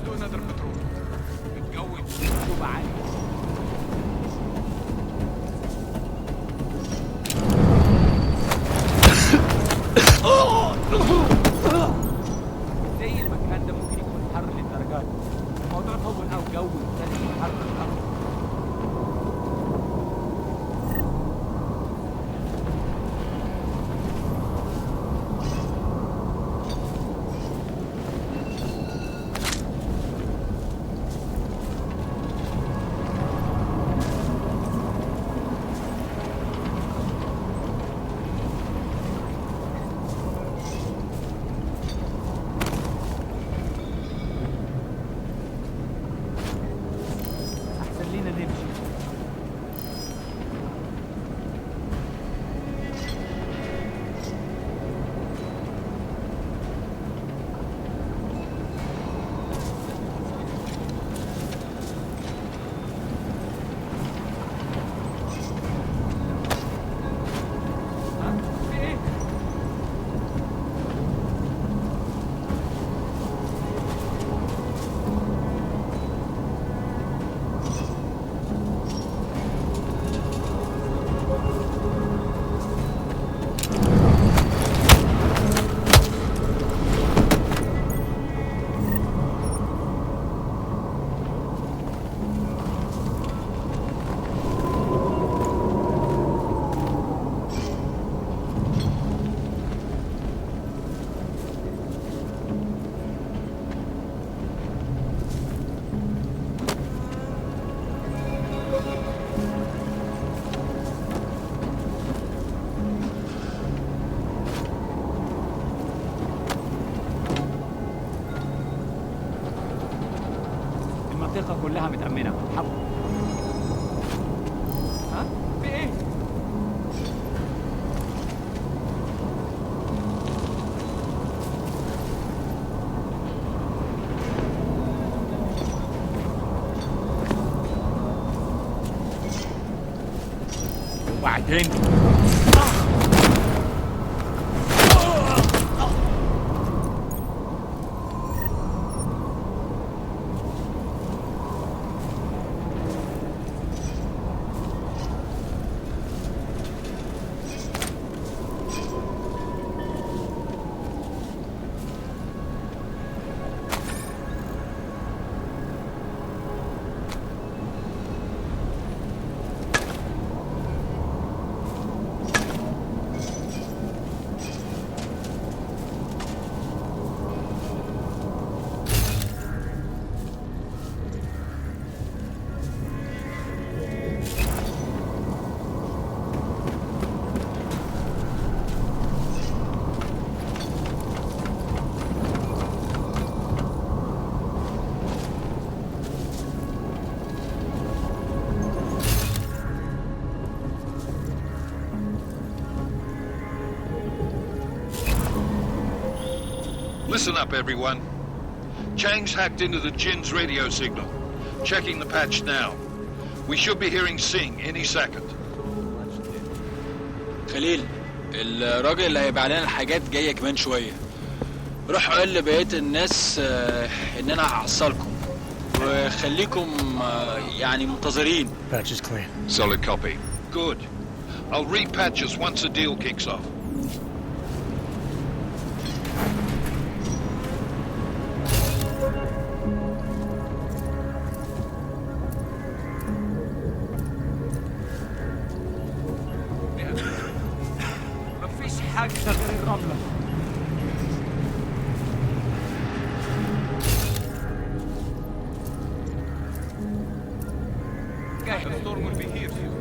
سوق نادر بترول الجو رطوبة عالية زي المكان ده ممكن يكون حر للدرجات الموضوع طول او جو ابتدى حر الارض خلينا نمشي المنطقة كلها متأمنة حبوا ها؟ في ايه؟ وبعدين Listen up, everyone. Chang's hacked into the Jin's radio signal. Checking the patch now. We should be hearing Sing any second. خليل الراجل اللي هيبقى علينا الحاجات جايه كمان شويه. روح قول لبقيه الناس ان انا هحصلكم وخليكم يعني منتظرين. Patch is clear. Solid copy. Good. I'll repatch us once the deal kicks off. مفيش حاجة غير الرملة The storm will be here soon.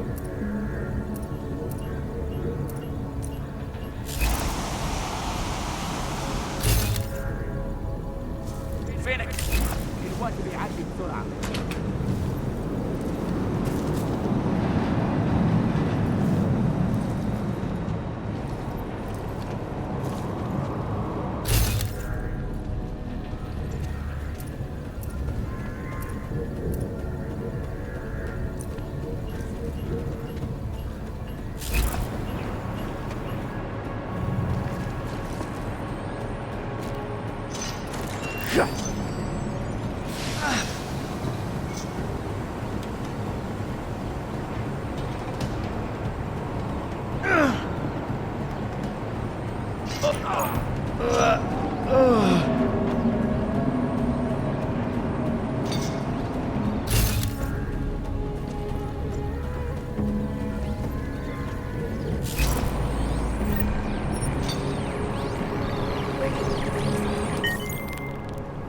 فينك؟ الوقت بيعدي بسرعة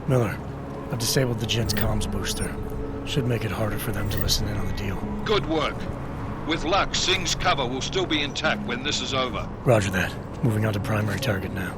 Miller, I've disabled the gent's comms booster. Should make it harder for them to listen in on the deal. Good work. With luck, Singh's cover will still be intact when this is over. Roger that. Moving on to primary target now.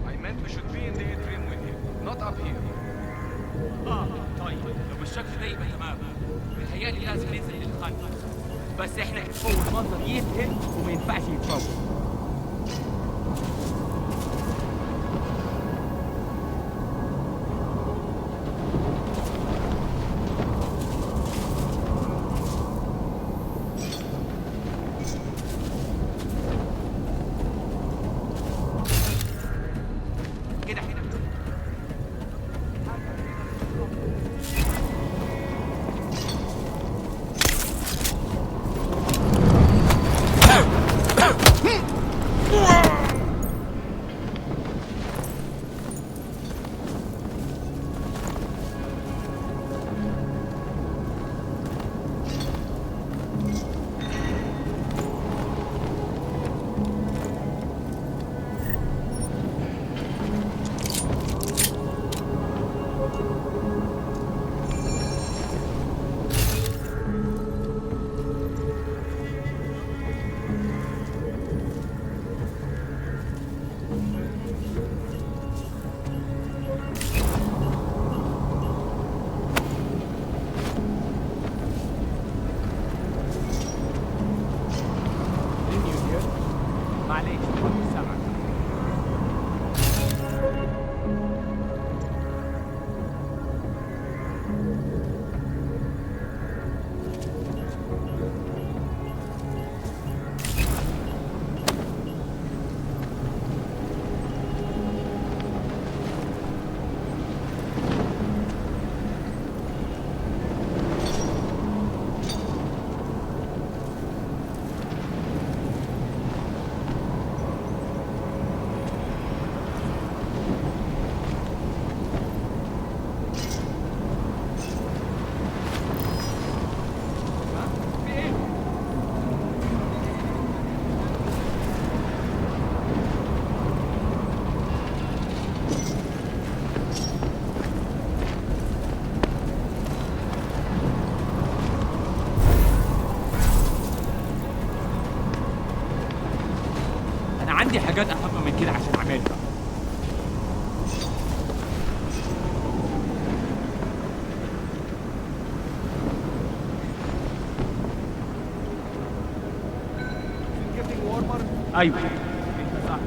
I meant we should be in the atrium with you, not up here. طيب لو بالشكل ده يبقى تمام. متهيألي لازم ننزل للخندق. بس احنا فوق المنظر يذهل وما ينفعش يتفوت. ايوه انت صح.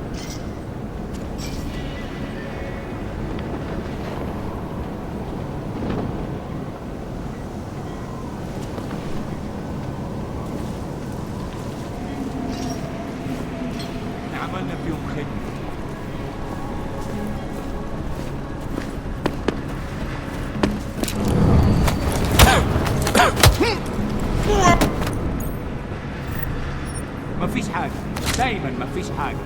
احنا عملنا فيهم خدمة. مفيش حاجة، دايما مفيش حاجة.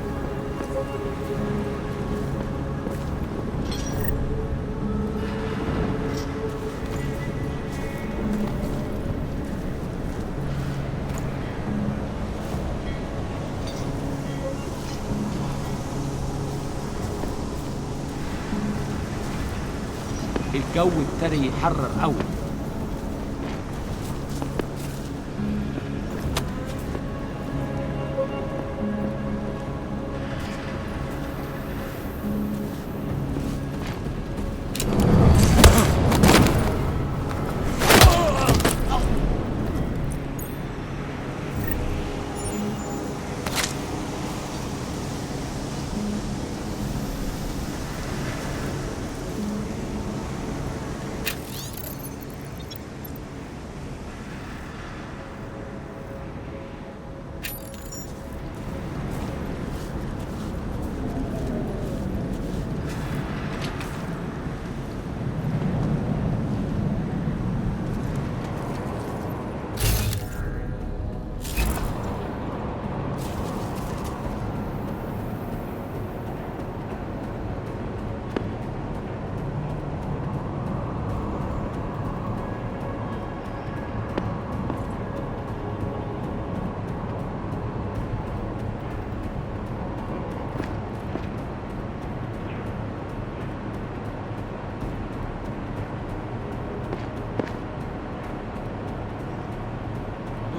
الجو ابتدى يحرر قوي.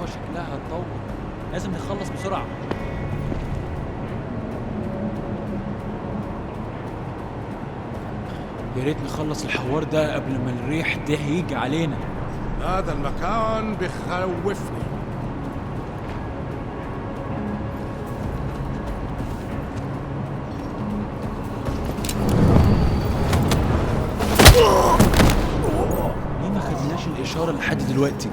شكلها هتطول، لازم نخلص بسرعة. يا ريت نخلص الحوار ده قبل ما الريح ده يجي علينا. هذا المكان بخوفني. ليه ما خدناش الإشارة لحد دلوقتي؟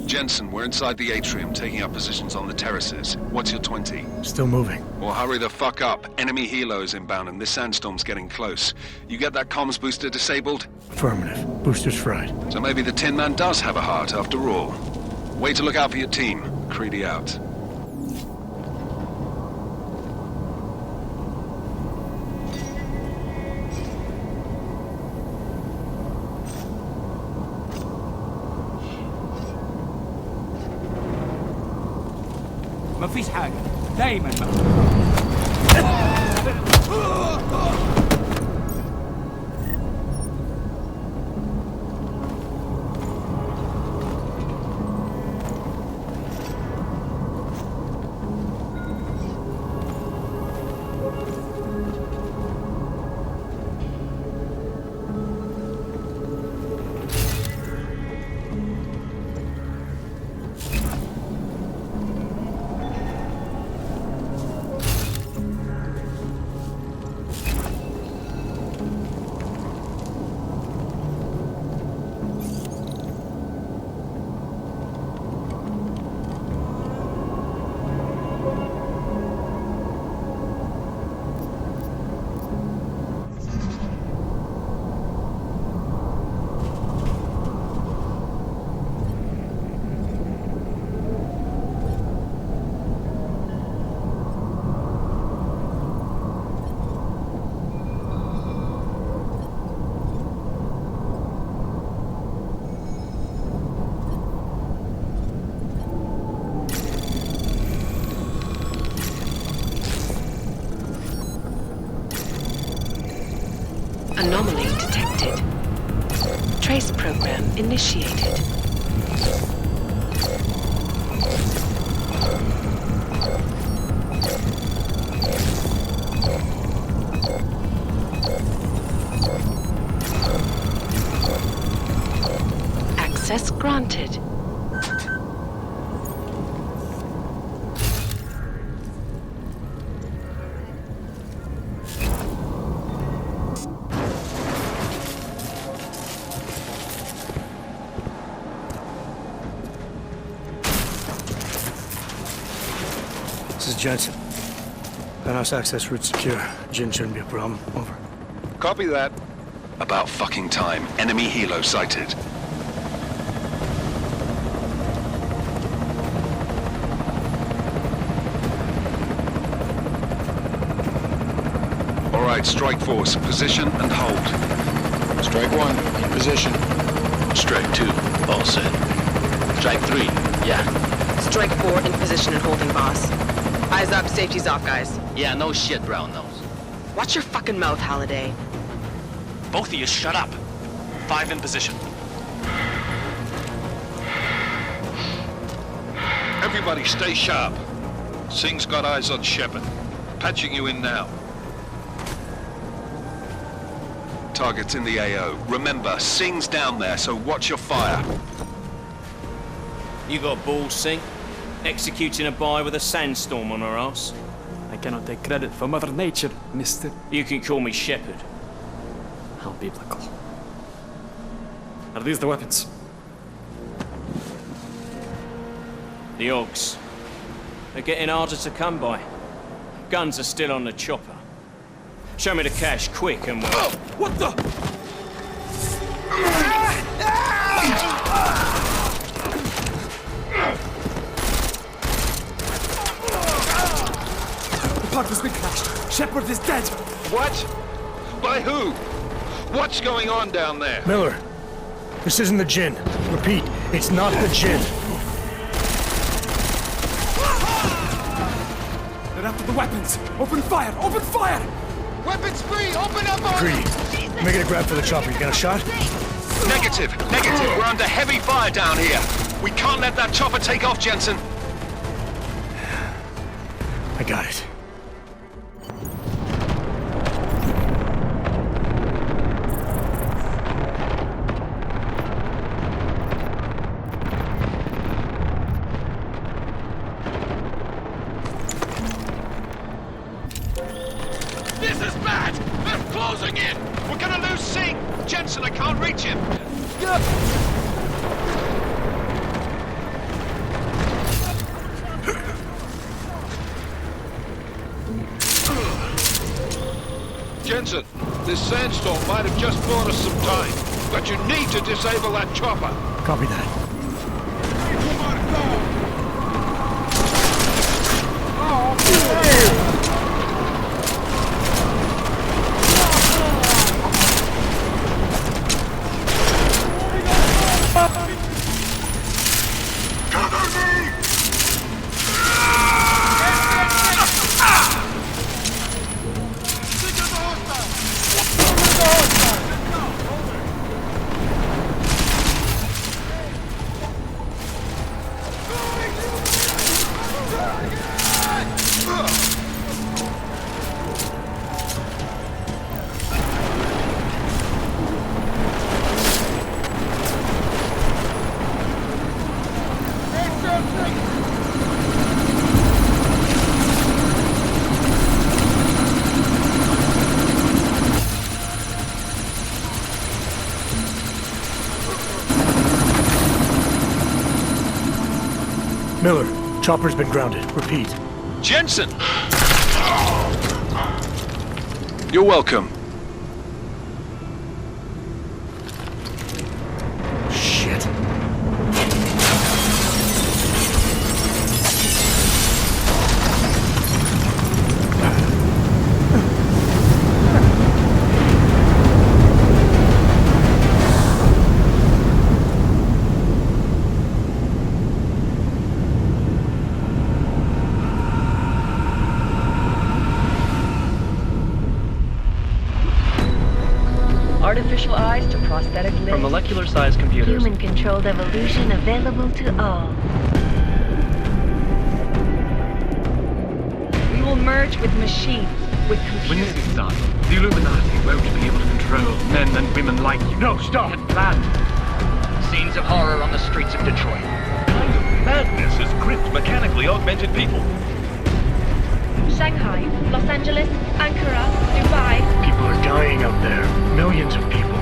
Jensen, we're inside the atrium, taking up positions on the terraces. What's your 20? Still moving. Well, hurry the fuck up. Enemy helos inbound and this sandstorm's getting close. You get that comms booster disabled? Affirmative. Booster's fried. So maybe the Tin Man does have a heart after all. Way to look out for your team. Creedy out. مفيش حاجة، دايما Anomaly detected. Trace program initiated. Access granted. This is Jensen. Penthouse access route secure. Jin shouldn't be a problem. Over. Copy that. About fucking time. Enemy helo sighted. All right, strike force. Position and hold. Strike 1, in position. Strike 2, all set. Strike 3, yeah. Strike 4 in position and holding, boss. Eyes up, safety's off, guys. Yeah, no shit, brown nose. Watch your fucking mouth, Halliday. Both of you shut up. 5 in position. Everybody stay sharp. Singh's got eyes on Shepard. Patching you in now. Target's in the AO. Remember, Singh's down there, so watch your fire. You got balls, Singh? Executing a buy with a sandstorm on our ass? I cannot take credit for Mother Nature, mister. You can call me Shepard. How biblical. Are these the weapons? The Ogs. They're getting harder to come by. Guns are still on the chopper. Show me the cash, quick, and we'll... Oh, what the? The part has been crashed. Shepard is dead. What? By who? What's going on down there? Miller, this isn't the Jinn. Repeat, it's not the Jinn. They're after the weapons. Open fire! Open fire! Weapons free! Open up on Greedy, making a grab for the chopper. You got a shot? Negative. We're under heavy fire down here. We can't let that chopper take off, Jensen. I got it. This is bad! They're closing in! We're gonna lose Singh! Jensen, I can't reach him! Jensen, this sandstorm might have just bought us some time, but you need to disable that chopper. Copy that. Miller, chopper's been grounded. Repeat. Jensen! You're welcome. Shit. artificial eyes to prosthetic limbs. From molecular-sized computers. Human-controlled evolution available to all. We will merge with machines, with computers. When this is done, the Illuminati won't be able to control men and women like you. No, stop! We had planned. Scenes of horror on the streets of Detroit. Kind of madness has gripped mechanically augmented people. Shanghai, Los Angeles, Ankara, Dubai. People are dying out there. Millions of people.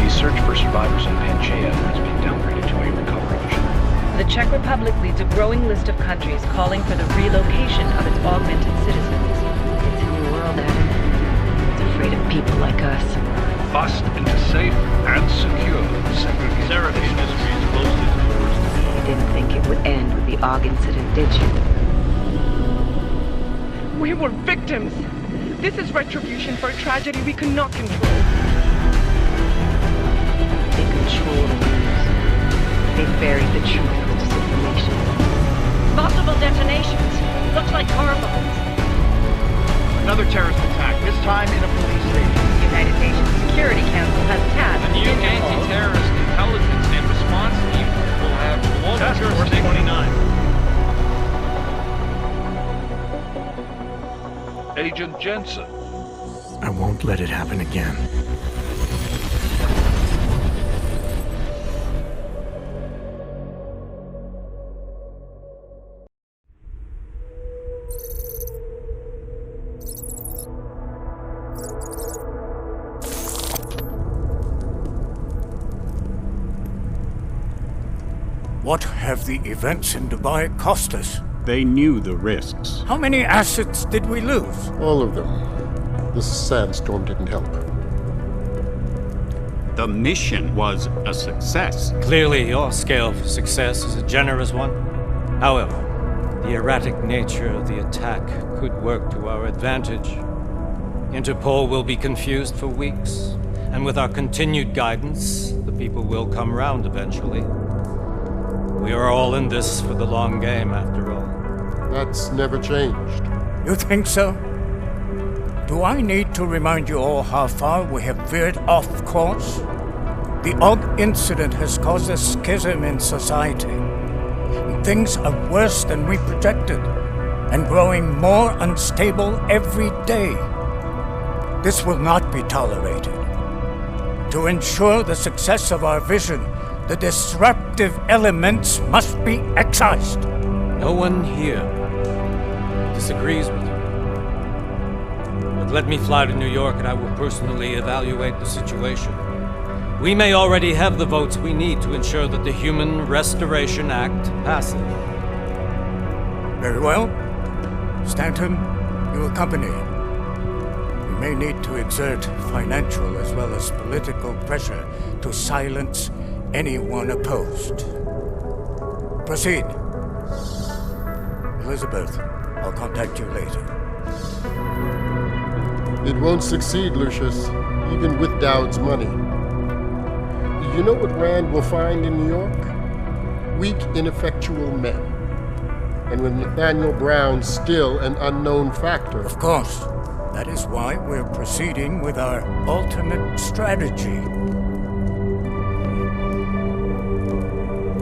The search for survivors in Panchaea has been downgraded to a recovery mission. The Czech Republic leads a growing list of countries calling for the relocation of its augmented citizens. It's a new world, Adam. It's afraid of people like us. Bust into safe and secure segregation. Seraph Industries closed its doors. You didn't think it would end with the AUG incident, did you? We were victims. This is retribution for a tragedy we cannot control. They control the news. They buried the truth with disinformation. Multiple detonations. Looks like car bombs. Another terrorist attack, this time in a police station. The United Nations Security Council has tasked The new anti-terrorist intelligence and response team will have global Task Force jurisdiction. 29. Agent Jensen. I won't let it happen again. What have the events in Dubai cost us? They knew the risks. How many assets did we lose? All of them. This sandstorm didn't help. The mission was a success. Clearly, your scale for success is a generous one. However, the erratic nature of the attack could work to our advantage. Interpol will be confused for weeks, and with our continued guidance, the people will come round eventually. We are all in this for the long game, after all. That's never changed. You think so? Do I need to remind you all how far we have veered off course? The AUG incident has caused a schism in society. Things are worse than we projected, and growing more unstable every day. This will not be tolerated. To ensure the success of our vision, the disruptive elements must be excised. No one here disagrees with you. But let me fly to New York and I will personally evaluate the situation. We may already have the votes we need to ensure that the Human Restoration Act passes. Very well. Stanton, you accompany. We may need to exert financial as well as political pressure to silence anyone opposed. Proceed. Elizabeth, I'll contact you later. It won't succeed, Lucius, even with Dowd's money. You know what Rand will find in New York? Weak, ineffectual men. And with Nathaniel Brown still an unknown factor. Of course. That is why we're proceeding with our alternate strategy.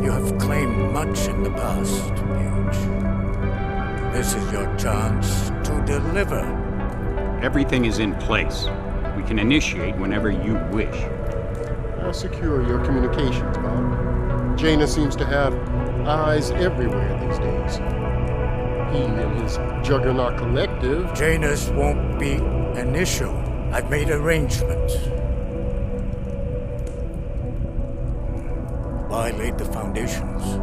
You have claimed much in the past, Paige. This is your chance to deliver. Everything is in place. We can initiate whenever you wish. I'll secure your communications, Bob. Jaina seems to have eyes everywhere these days. He and his Juggernaut Collective. Janus won't be an issue. I've made arrangements. I laid the foundations.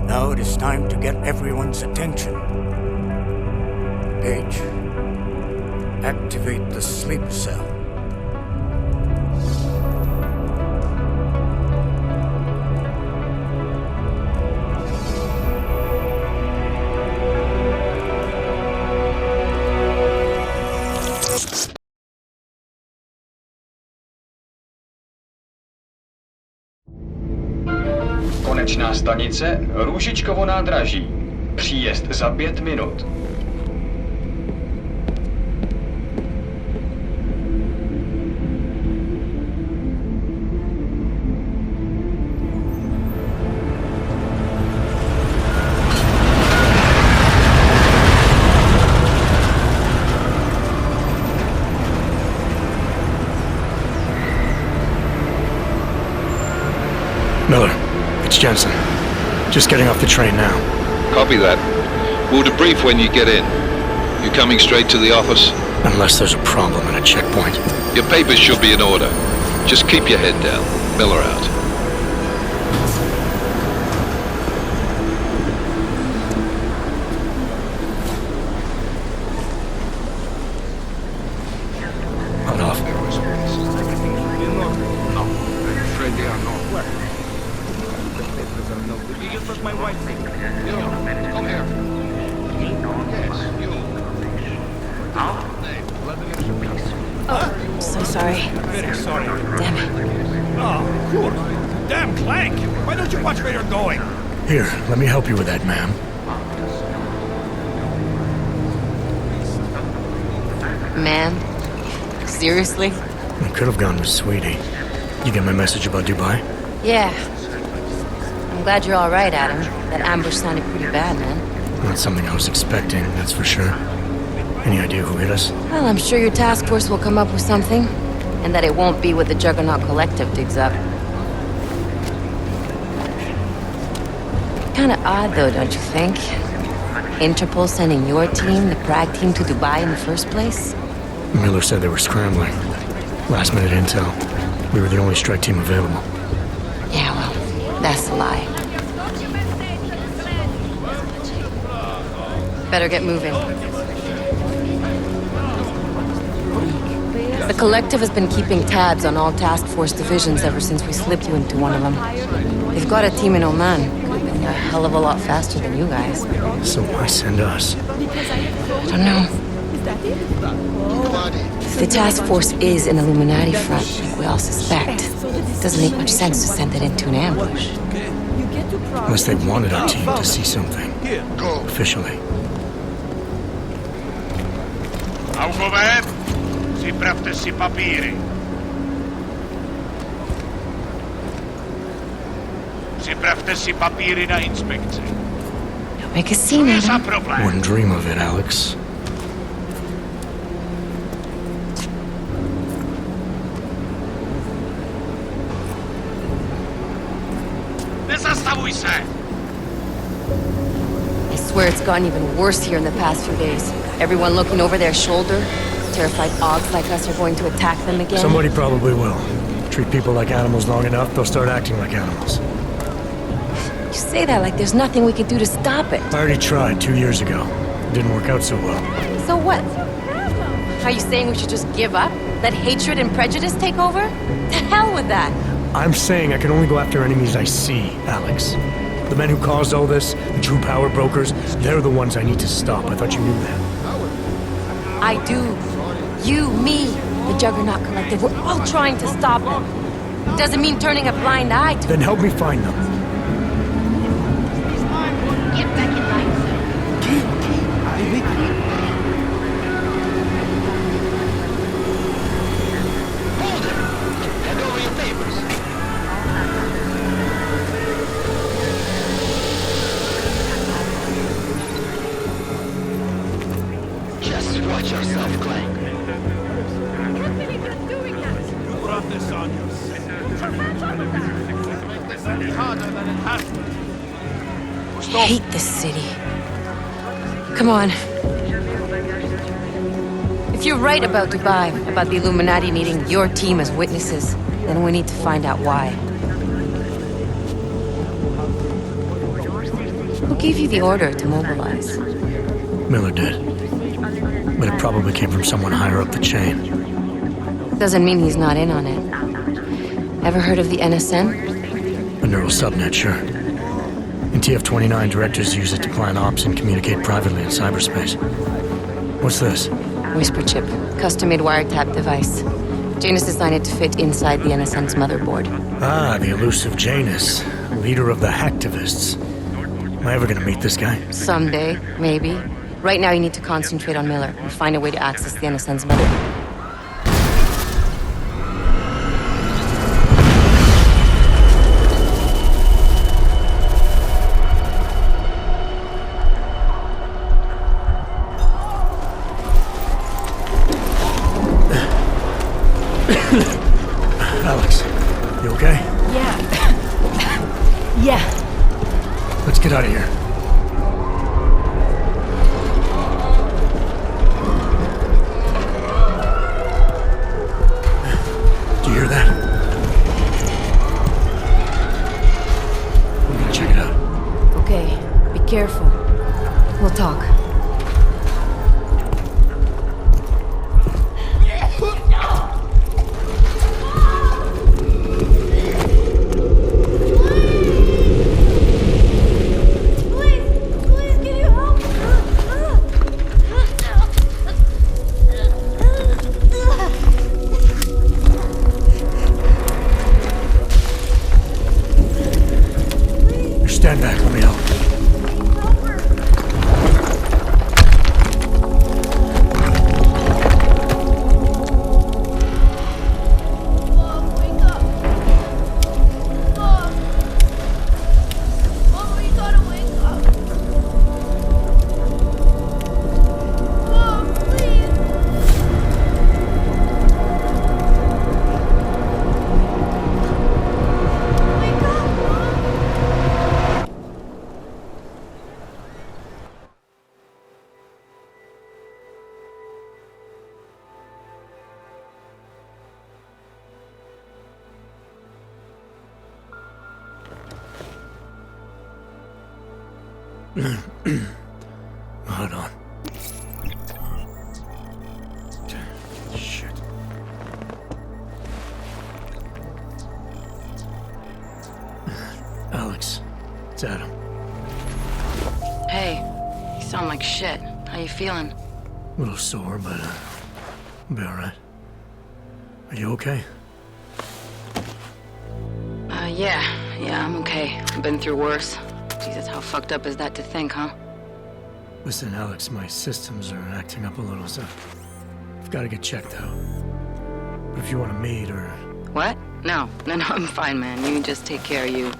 Now it is time to get everyone's attention. Paige, activate the sleep cell. Konečná stanice Růžičkovo nádraží. Příjezd za 5 minut. Just getting off the train now. Copy that. We'll debrief when you get in. You coming straight to the office? Unless there's a problem at a checkpoint. Your papers should be in order. Just keep your head down. Miller out. Hold off. No, I'm afraid they are not. You just let my wife think. Come here. Yes, you. Oh, so sorry. Very sorry. Damn it. Oh, cool. Damn, Clank! Why don't you watch where you're going? Here, let me help you with that, ma'am. Ma'am? Seriously? I could have gone with Sweetie. You get my message about Dubai? Yeah. I'm glad you're all right, Adam. That ambush sounded pretty bad, man. Not something I was expecting, that's for sure. Any idea who hit us? Well, I'm sure your task force will come up with something. And that it won't be what the Juggernaut Collective digs up. Kinda odd, though, don't you think? Interpol sending your team, the Prague team, to Dubai in the first place? Miller said they were scrambling. Last minute intel. We were the only strike team available. Yeah, well, that's a lie. Better get moving. The Collective has been keeping tabs on all task force divisions ever since we slipped you into one of them. They've got a team in Oman. Could be a hell of a lot faster than you guys. So why send us? I don't know. If the task force is an Illuminati front, like we all suspect, it doesn't make much sense to send it into an ambush. Unless they wanted our team to see something. Officially. Augover, ziprawte si papíry. Ziprawte si papíry na inspekci. Don't make a scene, Adam. Wouldn't dream of it, Alex. Nezastavuj se! I swear it's gotten even worse here in the past few days. Everyone looking over their shoulder. Terrified Augs like us are going to attack them again. Somebody probably will. Treat people like animals long enough, they'll start acting like animals. You say that like there's nothing we could do to stop it. I already tried 2 years ago. It didn't work out so well. So what? Are you saying we should just give up? Let hatred and prejudice take over? To hell with that! I'm saying I can only go after enemies I see, Alex. The men who caused all this, the true power brokers, they're the ones I need to stop. I thought you knew that. I do. You, me, the Juggernaut Collective, we're all trying to stop them. Doesn't mean turning a blind eye to... Then help me find them. Get back in line, Hold it! Hand over your papers. Just watch yourself, Clank. You brought this on yourself. This any harder than it has to. I hate this city. Come on. If you're right about Dubai, about the Illuminati needing your team as witnesses, then we need to find out why. Who gave you the order to mobilize? Miller did. But it probably came from someone higher up the chain. Doesn't mean he's not in on it. Ever heard of the NSN? A neural subnet, sure. In TF-29, directors use it to plan ops and communicate privately in cyberspace. What's this? Whisper chip. Custom-made wiretap device. Janus designed it to fit inside the NSN's motherboard. Ah, the elusive Janus. Leader of the hacktivists. Am I ever gonna meet this guy? Someday, maybe. Right now you need to concentrate on Miller and find a way to access the NSN's motherboard. Alex, you okay? Yeah. Yeah. Let's get out of here. Do you hear that? I'm gonna check it out. Okay, be careful. We'll talk. Stand back, let me help. Hold on. Shit. Alex, it's Adam. Hey, you sound like shit. How you feeling? A little sore, but I'll be alright. Are you okay? Yeah, I'm okay. I've been through worse. Jesus, how fucked up is that to think, huh? Listen, Alex, my systems are acting up a little, so I've got to get checked out. But if you want to meet or... What? No, I'm fine, man. You just take care of you.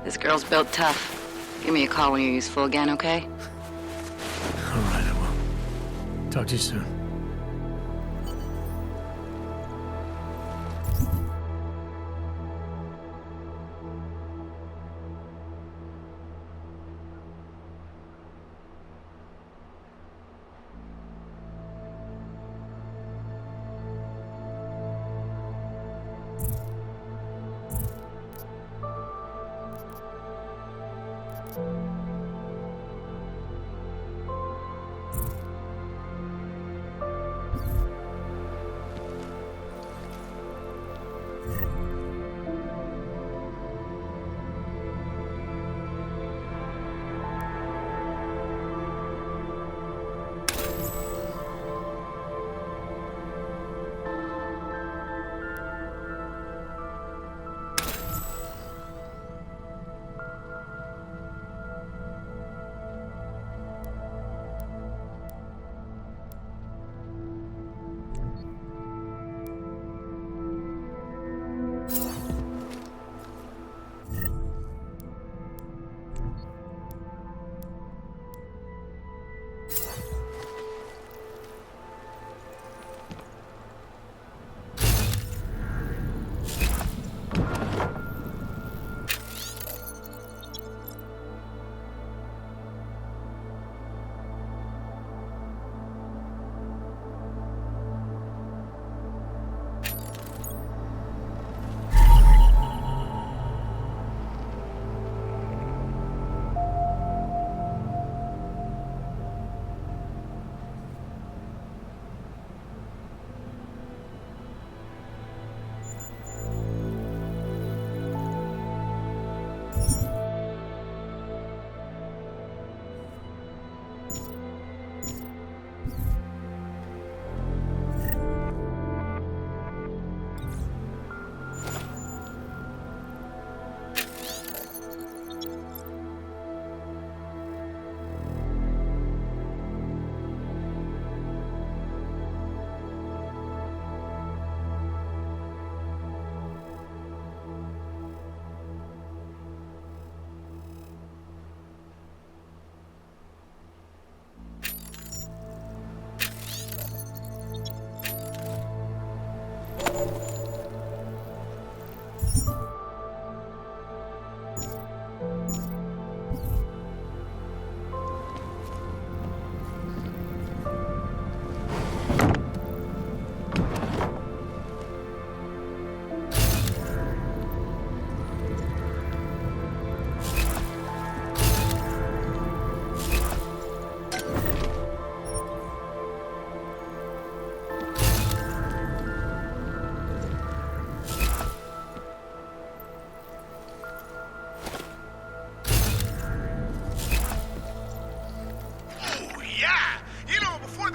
This girl's built tough. Give me a call when you're useful again, okay? Alright, I will. Talk to you soon.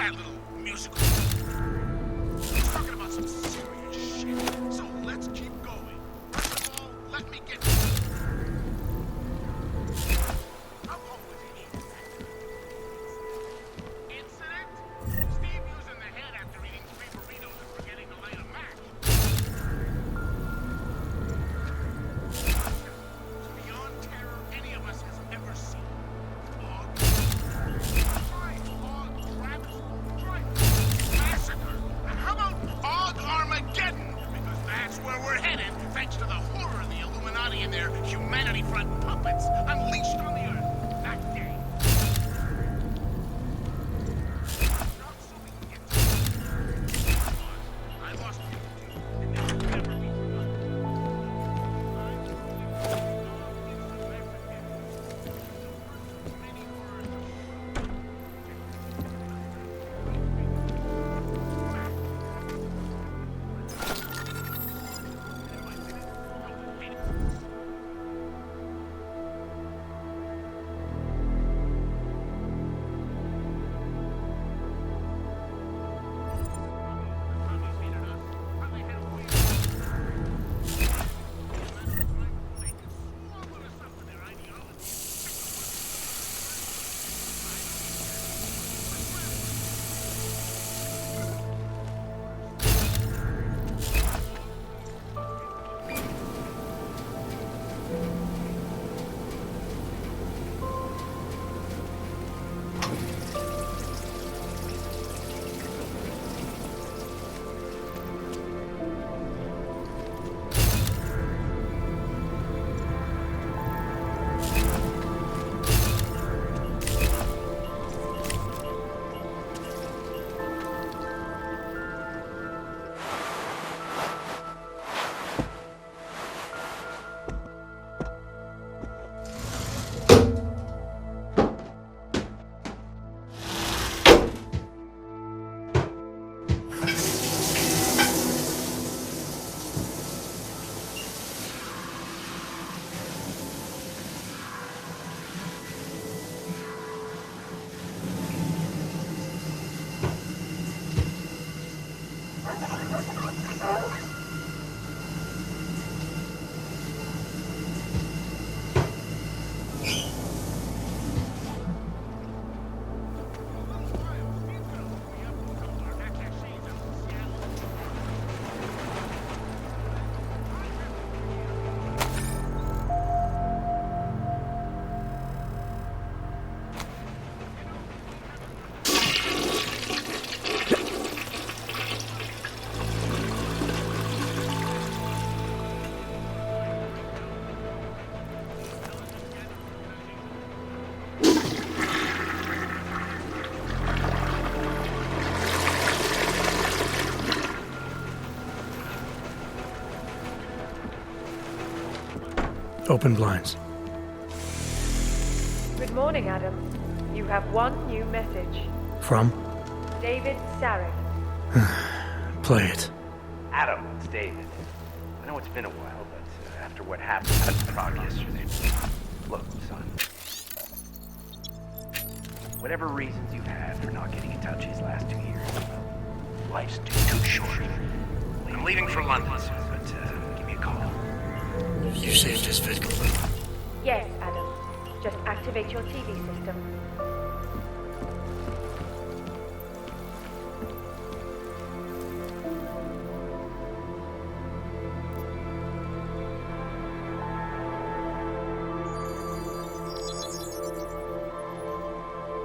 that little musical. He's talking about some serious shit. So let's keep going. First of all, let me get. How long was he eating that? Incident? Steve using the head after eating 3 burritos and forgetting to light a match. It's beyond terror any of us has ever seen. How about Og Armageddon? Because that's where we're headed, thanks to the horror of the Illuminati and their humanity front puppets unleashed on the Earth that day. I lost people too, and they will never be Open blinds. Good morning, Adam. You have one new message. From? David Sarek. Play it. Adam, it's David. I know it's been a while, but after what happened at Prague yesterday... Look, son. Whatever reasons you've had for not getting in touch these last 2 years, life's too short. I'm leaving for London soon, but give me a call. You saved his victim. Yes, Adam. Just activate your TV system.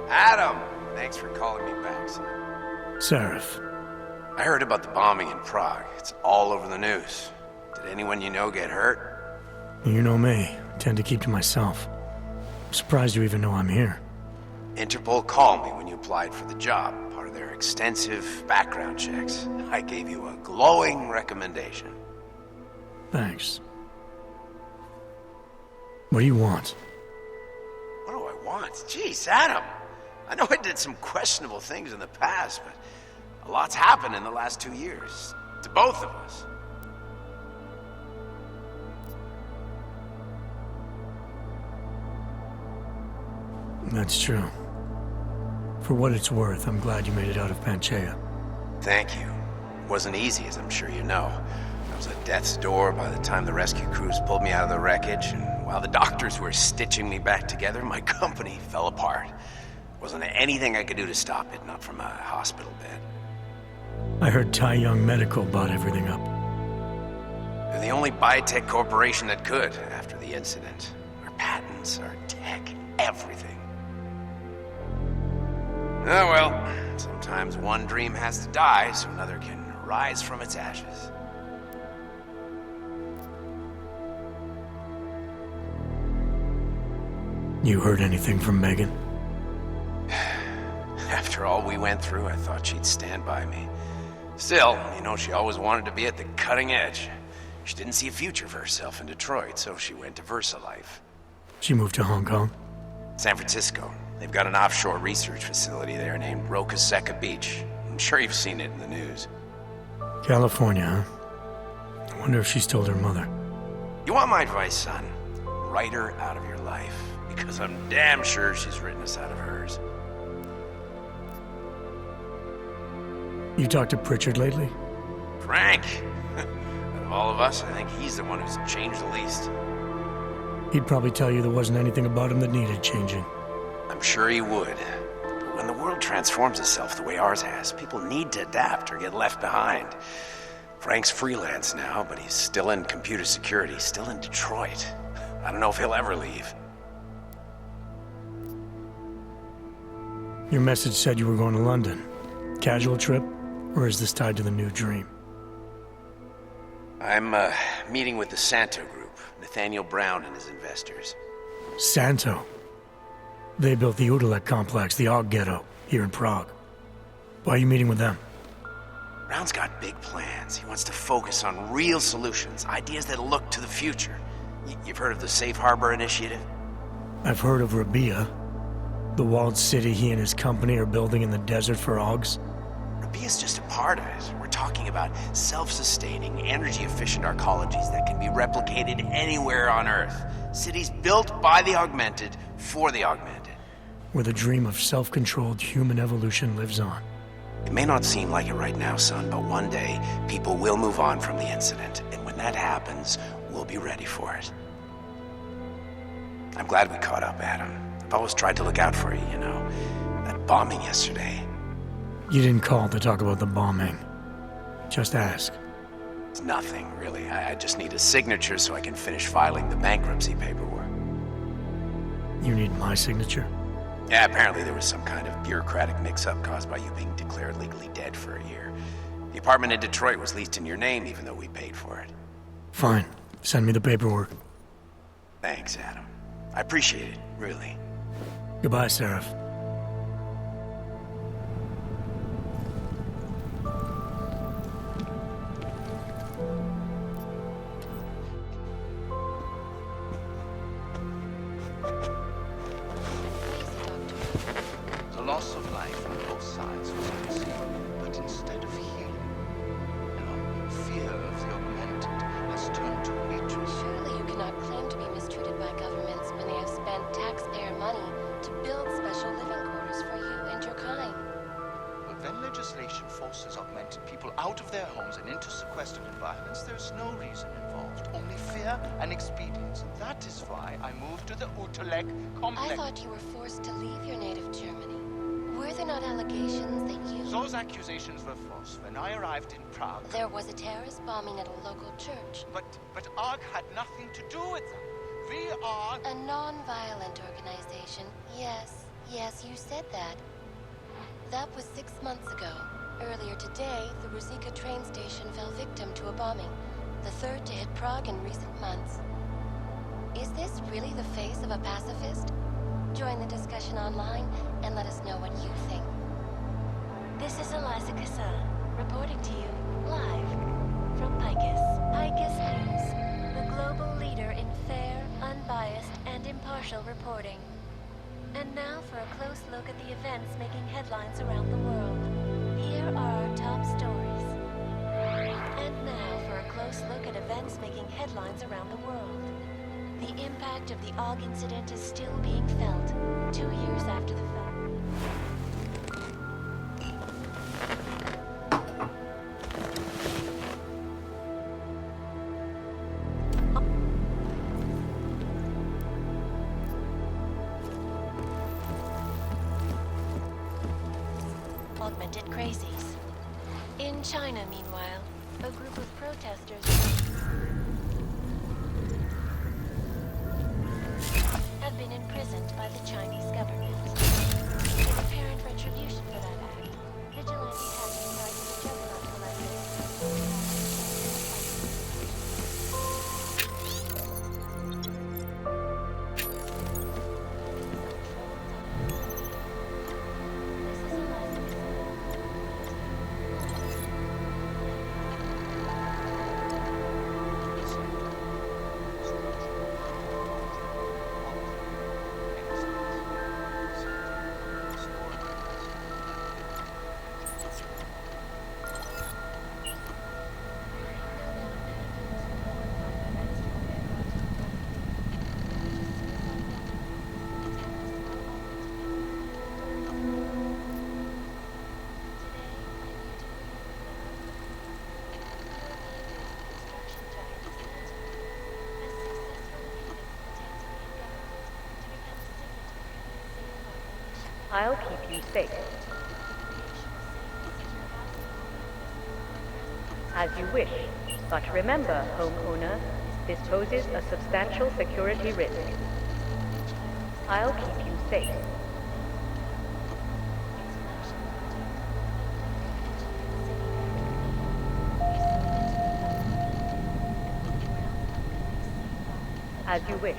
Adam! Thanks for calling me back, son. Seraph. I heard about the bombing in Prague. It's all over the news. Did anyone you know get hurt? You know me. Tend to keep to myself. I'm surprised you even know I'm here. Interpol called me when you applied for the job, part of their extensive background checks. I gave you a glowing recommendation. Thanks. What do you want? What do I want? Jeez, Adam! I know I did some questionable things in the past, but a lot's happened in the last 2 years. To both of us. That's true. For what it's worth, I'm glad you made it out of Panchaea. Thank you. It wasn't easy, as I'm sure you know. I was at death's door by the time the rescue crews pulled me out of the wreckage, and while the doctors were stitching me back together, my company fell apart. Wasn't anything I could do to stop it, not from a hospital bed. I heard Tai Young Medical bought everything up. They're the only biotech corporation that could after the incident. Our patents, our tech, everything. Oh well, sometimes one dream has to die so another can rise from its ashes. You heard anything from Megan? After all we went through, I thought she'd stand by me. Still, you know, she always wanted to be at the cutting edge. She didn't see a future for herself in Detroit, so she went to VersaLife. She moved to Hong Kong? San Francisco. They've got an offshore research facility there named Rokaseca Beach. I'm sure you've seen it in the news. California, huh? I wonder if she's told her mother. You want my advice, son? Write her out of your life, because I'm damn sure she's written us out of hers. You talked to Pritchard lately? Frank! Out of all of us, I think he's the one who's changed the least. He'd probably tell you there wasn't anything about him that needed changing. I'm sure he would. But when the world transforms itself the way ours has, people need to adapt or get left behind. Frank's freelance now, but he's still in computer security, still in Detroit. I don't know if he'll ever leave. Your message said you were going to London. Casual trip? Or is this tied to the new dream? I'm meeting with the Santo Group, Nathaniel Brown and his investors. Santo? They built the Udalek complex, the Og Ghetto, here in Prague. Why are you meeting with them? Brown's got big plans. He wants to focus on real solutions, ideas that look to the future. You've heard of the Safe Harbor Initiative? I've heard of Rabia, the walled city he and his company are building in the desert for Ogs. Rabia's just a part of it. We're talking about self-sustaining, energy-efficient arcologies that can be replicated anywhere on Earth. Cities built by the augmented, for the augmented. Where the dream of self-controlled human evolution lives on. It may not seem like it right now, son, but one day, people will move on from the incident. And when that happens, we'll be ready for it. I'm glad we caught up, Adam. I've always tried to look out for you, you know. That bombing yesterday. You didn't call to talk about the bombing. Just ask. It's nothing, really. I just need a signature so I can finish filing the bankruptcy paperwork. You need my signature? Yeah, apparently there was some kind of bureaucratic mix-up caused by you being declared legally dead for a year. The apartment in Detroit was leased in your name even though we paid for it. Fine. Send me the paperwork. Thanks, Adam. I appreciate it, really. Goodbye, Seraph. The loss of life on both sides was unseen, but instead of healing, fear of the augmented has turned to hatred. Surely you cannot claim to be mistreated by governments when they have spent taxpayer money to build special living quarters for you and your kind. But when legislation forces augmented people out of their homes and into sequestered environments, there's no reason involved, only fear and expedience. And that is why I moved to the Udalek complex. I thought you were forced to leave your native Germany. Were there not allegations that you... Those accusations were false. When I arrived in Prague... There was a terrorist bombing at a local church. But ARG had nothing to do with that. We are... A non-violent organization. Yes, you said that. That was 6 months ago. Earlier today, the Ruzicka train station fell victim to a bombing. The third to hit Prague in recent months. Is this really the face of a pacifist? Join the discussion online and let us know what you think. This is Eliza Cassan, reporting to you live from Picus. Picus News, the global leader in fair, unbiased, and impartial reporting. And now for a close look at the events making headlines around the world. Here are our top stories. And now for a close look at events making headlines around the world. The impact of the Og incident is still being felt, 2 years after the fact. augmented crazies. In China, meanwhile, a group of protesters have been imprisoned by the Chinese government. In apparent retribution for that act, vigilante hackers targeted juggernaut I'll keep you safe. As you wish, but remember, homeowner, this poses a substantial security risk. I'll keep you safe. As you wish.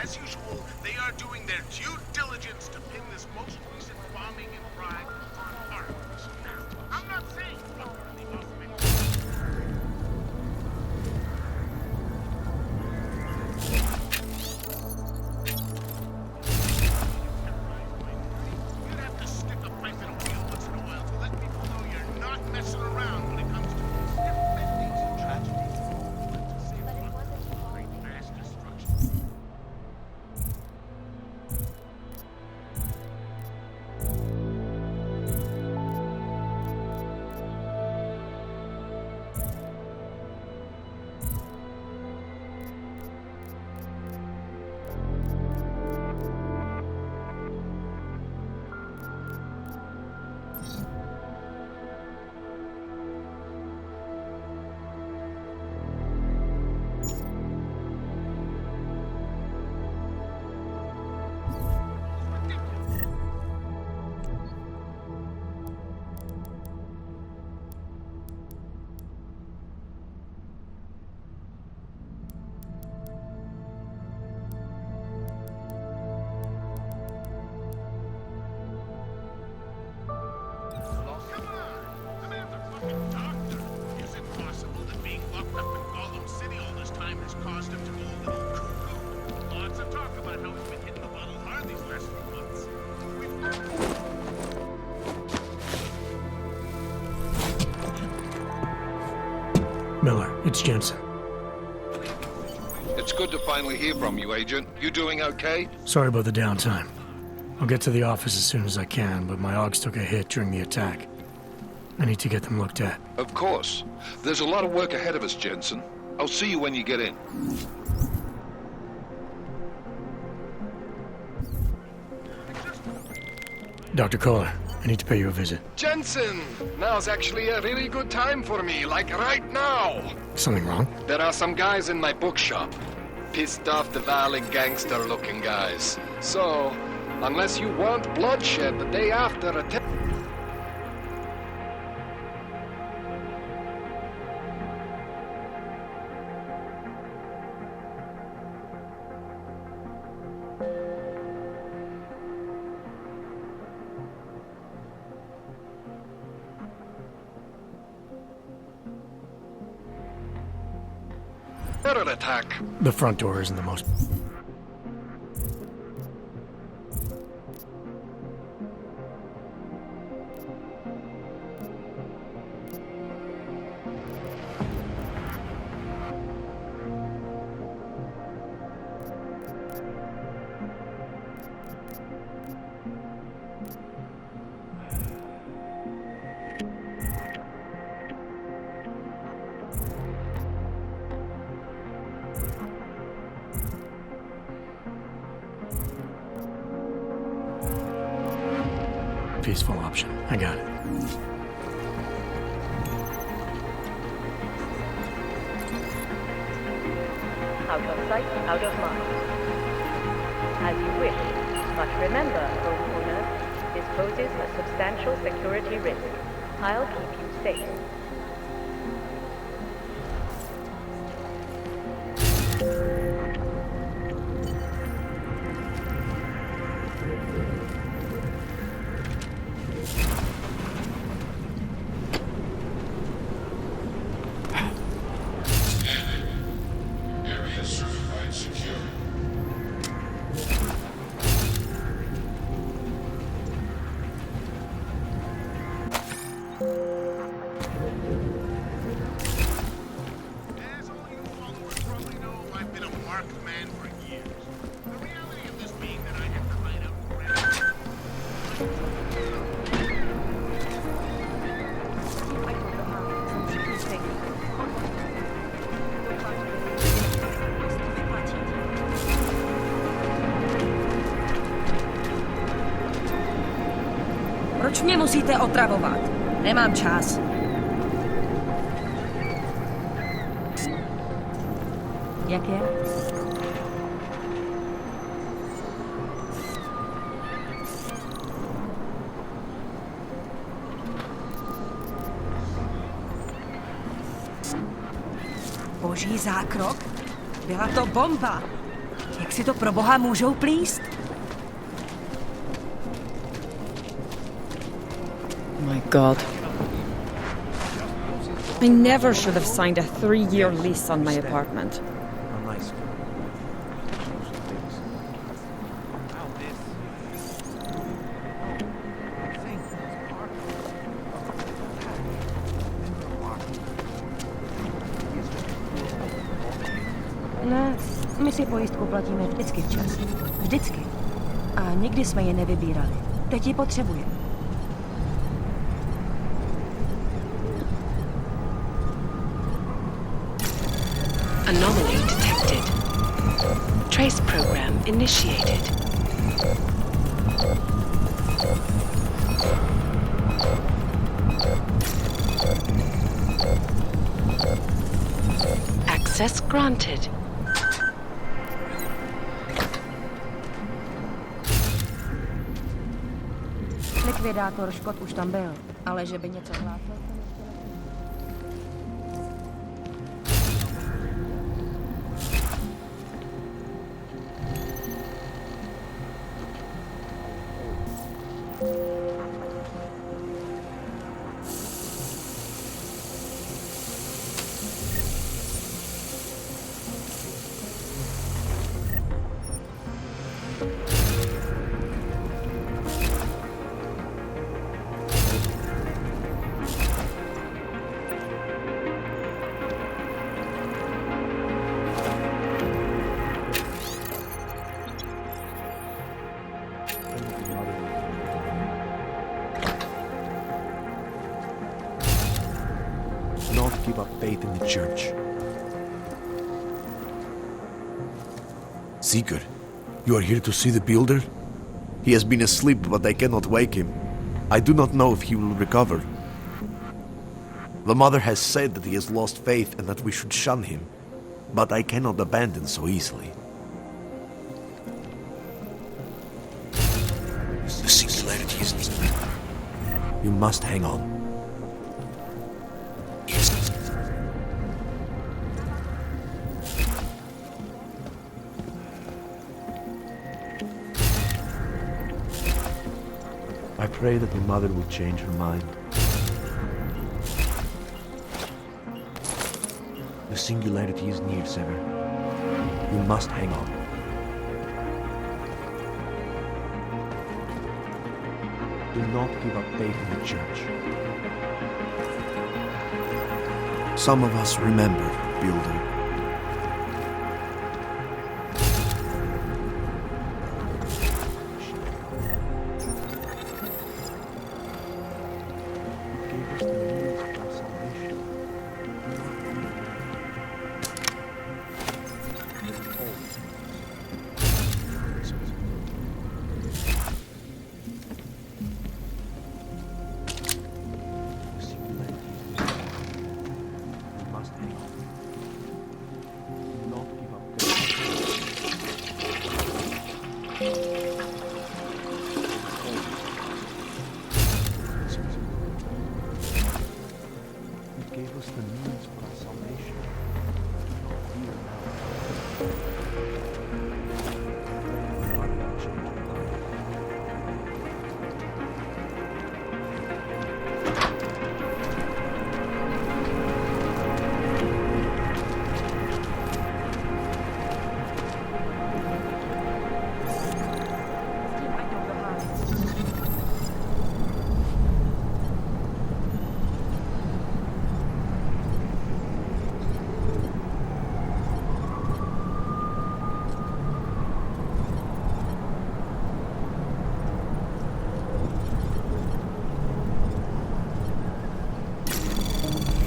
As usual, they are doing their due diligence to pin this most recent bombing and crime on arms. I'm not saying you'd have to stick a pipe in a wheel once in a while to let people know you're not messing around when it comes to defending some tragedies. But it wasn't mass destruction. Miller, it's Jensen. It's good to finally hear from you, Agent. You doing okay? Sorry about the downtime. I'll get to the office as soon as I can, but my Augs took a hit during the attack. I need to get them looked at. Of course. There's a lot of work ahead of us, Jensen. I'll see you when you get in. Dr. Kohler, I need to pay you a visit. Jensen! Now's actually a really good time for me, like right now! Something wrong? There are some guys in my bookshop. Pissed off the Valley gangster-looking guys. So, unless you want bloodshed the day after a terror attack. The front door isn't the most... peaceful option. I got it. Out of sight, out of mind. As you wish, but remember, homeowner, this poses a substantial security risk. I'll keep you safe. Proč mě musíte otravovat? Nemám čas. Jak je? Boží zákrok? Byla to bomba. Jak si to pro boha můžou plíst? My God. I never should have signed a 3-year lease on my apartment. Ne, my si pojistku platíme vždycky včas. Vždycky. A nikdy jsme je nevybírali. Teď ji potřebujeme. Anomaly detected. Trace program initiated. Access granted. Likvidátor Škot už tam byl, ale že by něco hlásil... give up faith in the church. Seeker, you are here to see the builder? He has been asleep, but I cannot wake him. I do not know if he will recover. The mother has said that he has lost faith and that we should shun him, but I cannot abandon so easily. The singularity is near. You must hang on. I pray that the mother will change her mind. The singularity is near, Sever. You must hang on. Do not give up faith in the church. Some of us remember, Builder.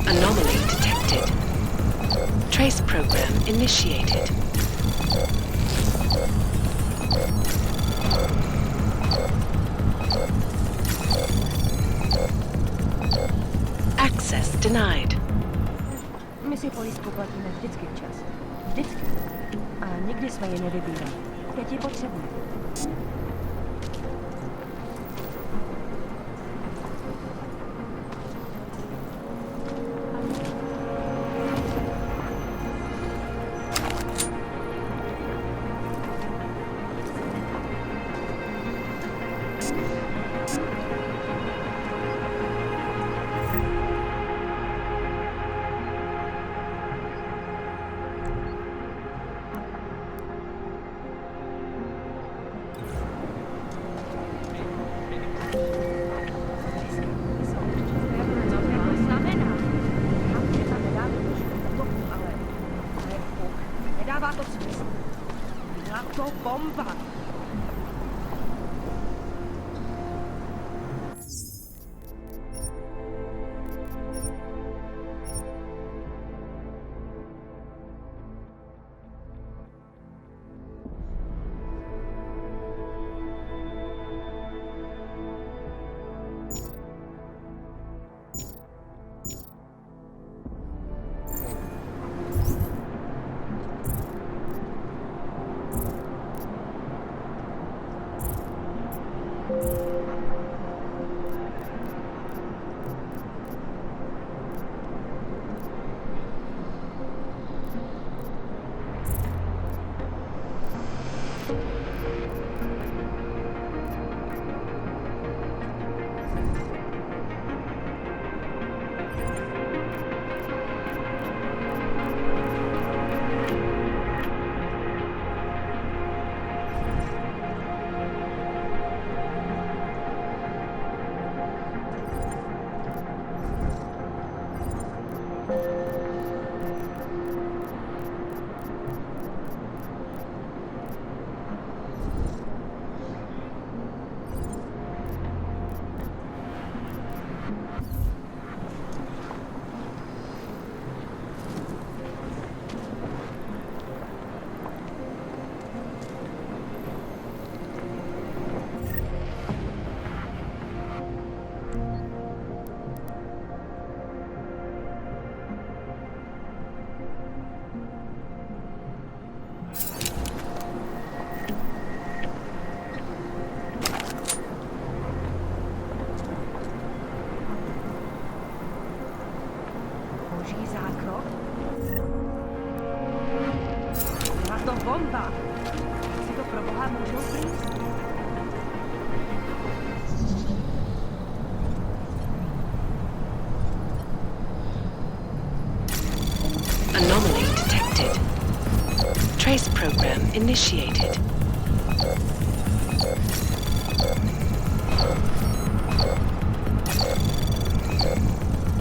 Anomaly detected. Trace program initiated. Access denied. My si pojistku platíme vždycky včas. Vždycky. A nikdy jsme je nevybírali. Teď ji potřebujeme. Nedává to smysl. Byla to bomba. boží zákrok? Byla to bomba! Si to pro boha můžou plíst? Anomaly detected. Trace program initiated.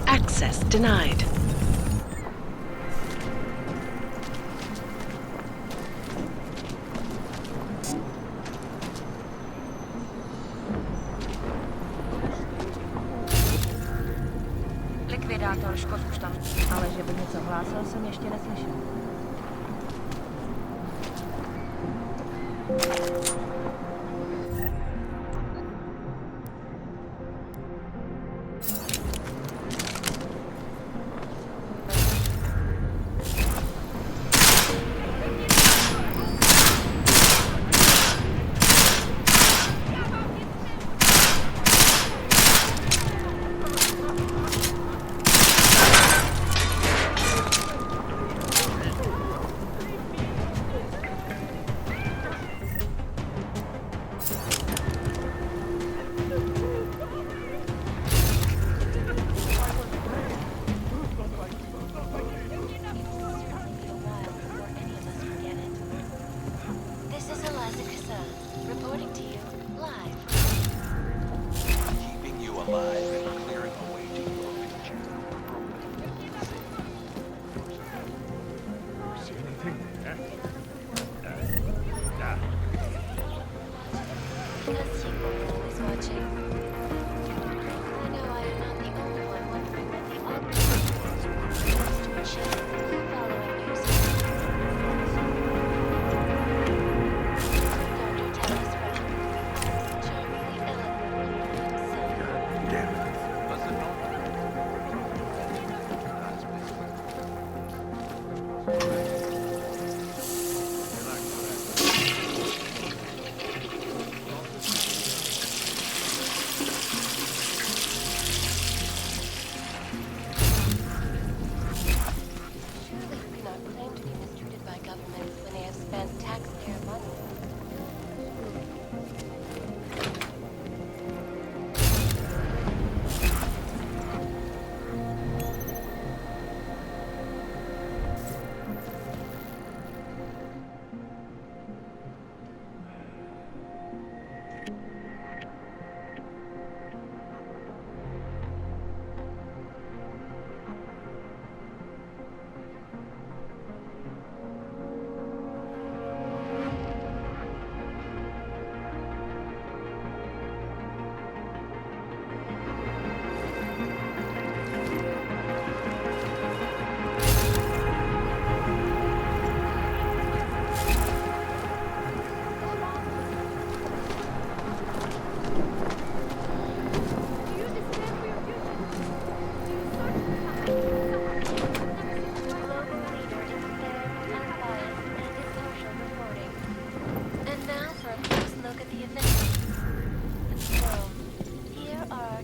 Access denied. Likvidátor škod už tam, ale že by něco hlásil, jsem ještě neslyšel. Reporting to you live. Keeping you alive and clearing a way to your future. See anything? Because you are always watching. I know I am not the only one wondering what the obvious to achieve following your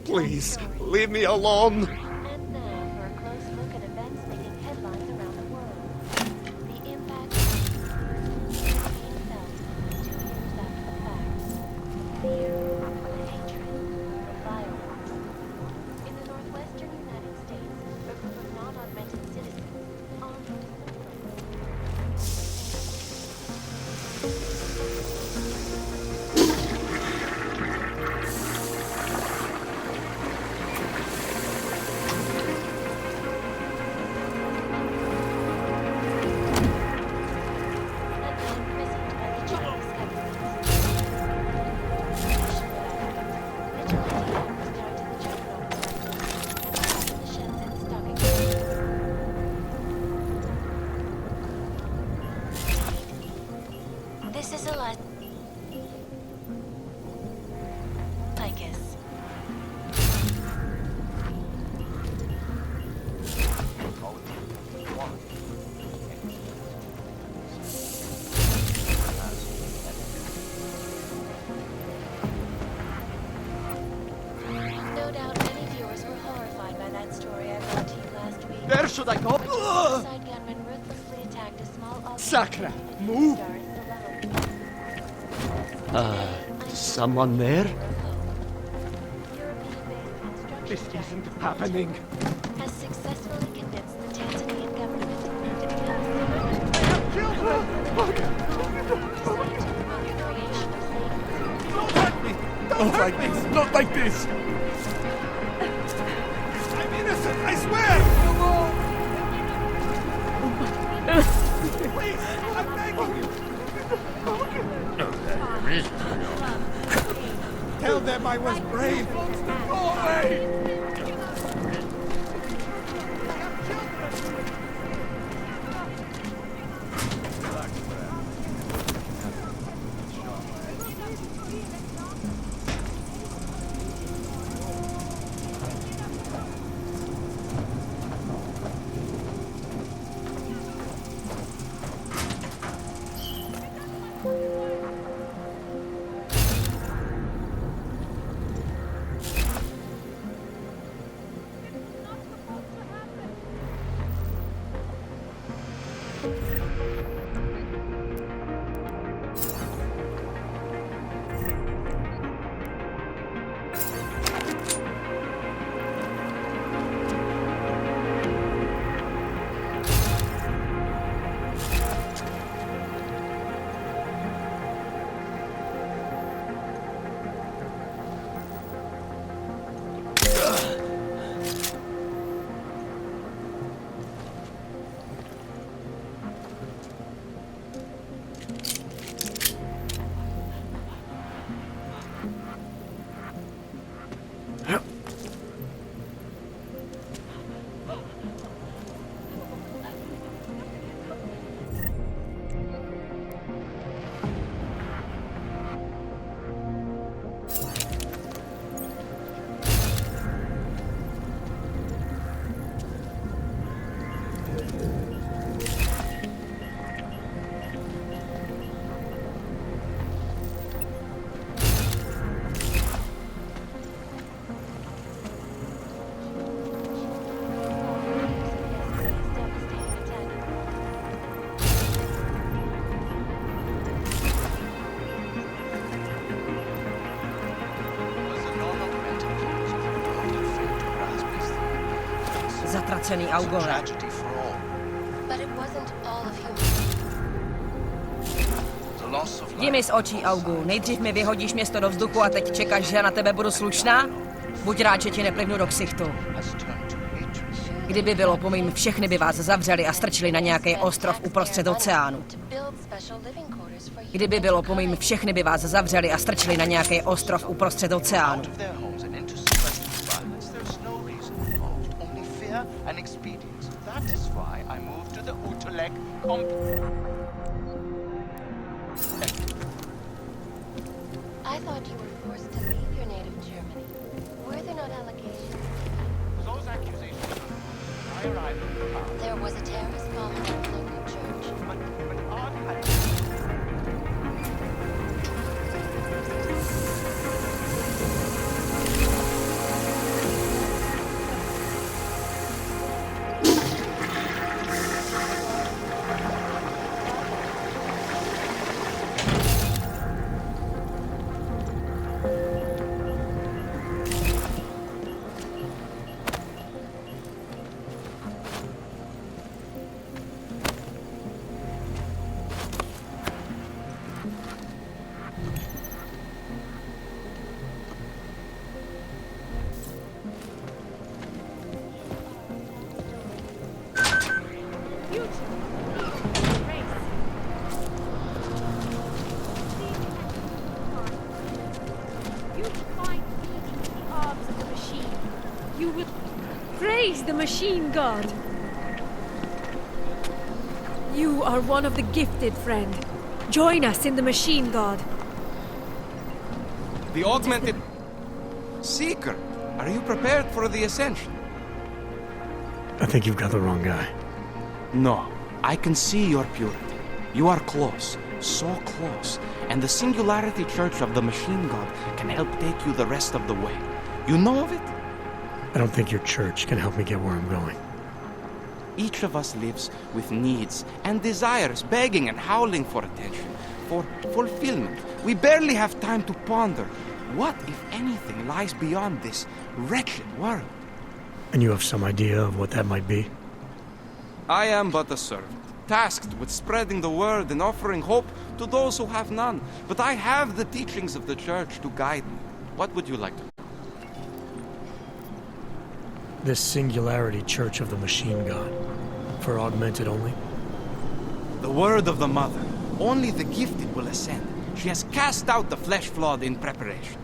Please, leave me alone. And now for a close look at events making headlines around the world. The impact being felt 2 years after the fact. Fear, the hatred, the violence. In the northwestern United States, a group of non-augmented citizens armed with Where should I go? Suicide gunman ruthlessly attacked a small Sacra, move! Someone there? This isn't happening. Has successfully convinced the Tanzanian government to become Not like this! Not like this! I'm innocent, I swear! Please, I'm begging you! Tell them I was brave! Go away! Zatracený Augore. But it wasn't all of humanity. Jdi mi z očí, Augu. Nejdřív mi vyhodíš město do vzduchu a teď čekáš, že na tebe budu slušná? Buď rád, že ti neplivnu do ksichtu. Kdyby bylo po mým, všechny by vás zavřeli a strčili na nějaký ostrov uprostřed oceánu. Kdyby bylo po mým, všechny by vás zavřeli a strčili na nějaký ostrov uprostřed oceánu. And expedience. That is why I moved to the Utelek I thought you were forced to leave your native Germany. Were there not allegations? Those accusations. I arrived at the house. There was a terrorist bomb in the local church. But odd had... The machine god. You are one of the gifted, friend. Join us in the machine god. The augmented... Seeker, are you prepared for the ascension? I think you've got the wrong guy. No, I can see your purity. You are close, so close, and the Singularity Church of the Machine God can help take you the rest of the way. You know of it? I don't think your church can help me get where I'm going. Each of us lives with needs and desires, begging and howling for attention, for fulfillment. We barely have time to ponder what, if anything, lies beyond this wretched world. And you have some idea of what that might be? I am but a servant, tasked with spreading the word and offering hope to those who have none. But I have the teachings of the Church to guide me. What would you like to know? This Singularity Church of the Machine God. For augmented only? The word of the Mother. Only the gifted will ascend. She has cast out the flesh-flawed in preparation.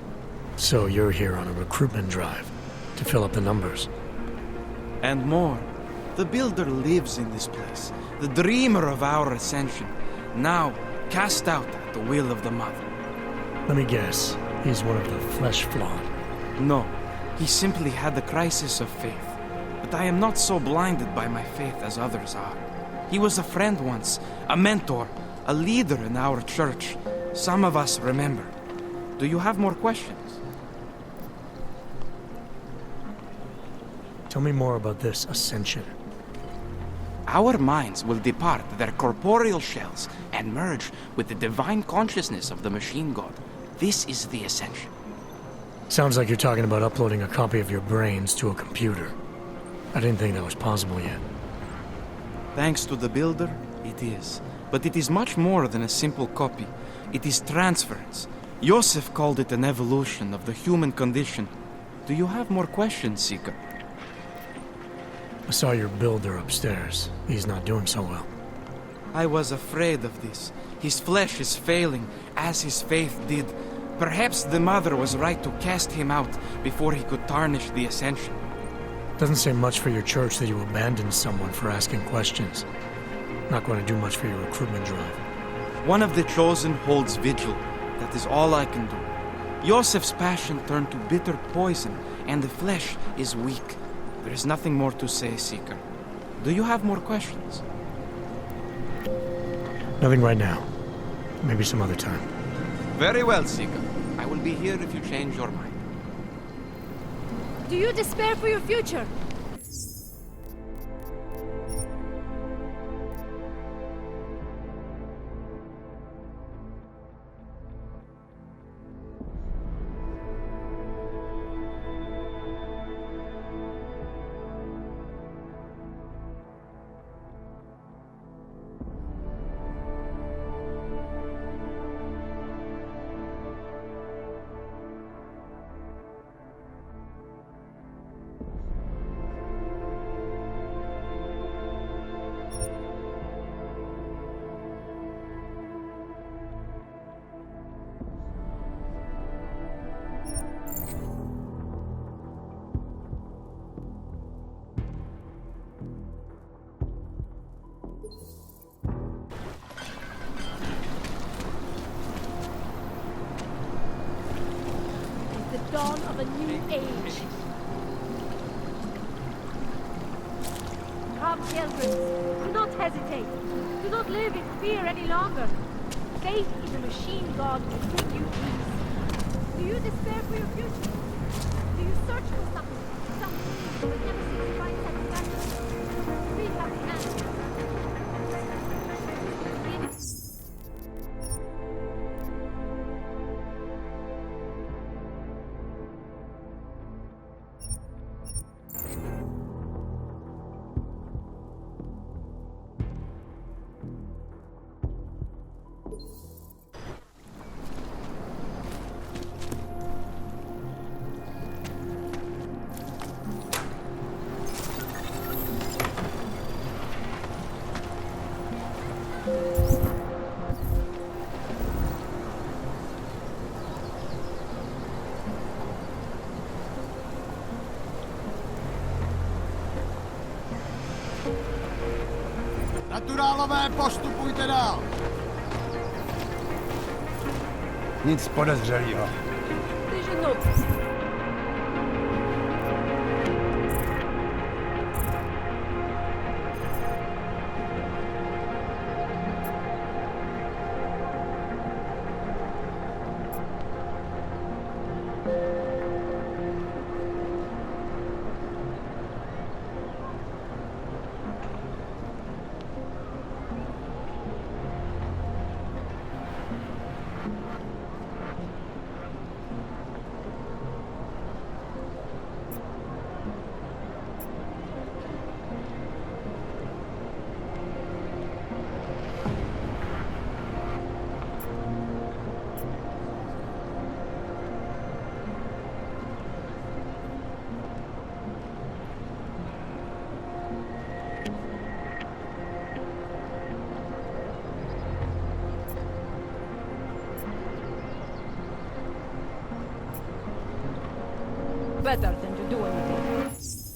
So you're here on a recruitment drive, to fill up the numbers. And more. The Builder lives in this place, the dreamer of our ascension, now cast out at the will of the Mother. Let me guess, he's one of the flesh-flawed. No, he simply had a crisis of faith. But I am not so blinded by my faith as others are. He was a friend once, a mentor, a leader in our church. Some of us remember. Do you have more questions? Tell me more about this ascension. Our minds will depart their corporeal shells and merge with the divine consciousness of the machine god. This is the ascension. Sounds like you're talking about uploading a copy of your brains to a computer. I didn't think that was possible yet. Thanks to the Builder, it is. But it is much more than a simple copy. It is transference. Joseph called it an evolution of the human condition. Do you have more questions, Seeker? I saw your Builder upstairs. He's not doing so well. I was afraid of this. His flesh is failing, as his faith did. Perhaps the Mother was right to cast him out before he could tarnish the ascension. Doesn't say much for your church that you abandoned someone for asking questions. Not going to do much for your recruitment drive. One of the chosen holds vigil. That is all I can do. Joseph's passion turned to bitter poison, and the flesh is weak. There is nothing more to say, Seeker. Do you have more questions? Nothing right now. Maybe some other time. Very well, Seeker. I will be here if you change your mind. Do you despair for your future? Dawn of a new age. Come, pilgrims, do not hesitate. Do not live in fear any longer. Faith in the machine god will bring you peace. Do you despair for your future? Do you search for something that will never seem to find satisfaction? Read out the answer. Naturálové, postupujte dál! Nic podezřelého. better than to do anything.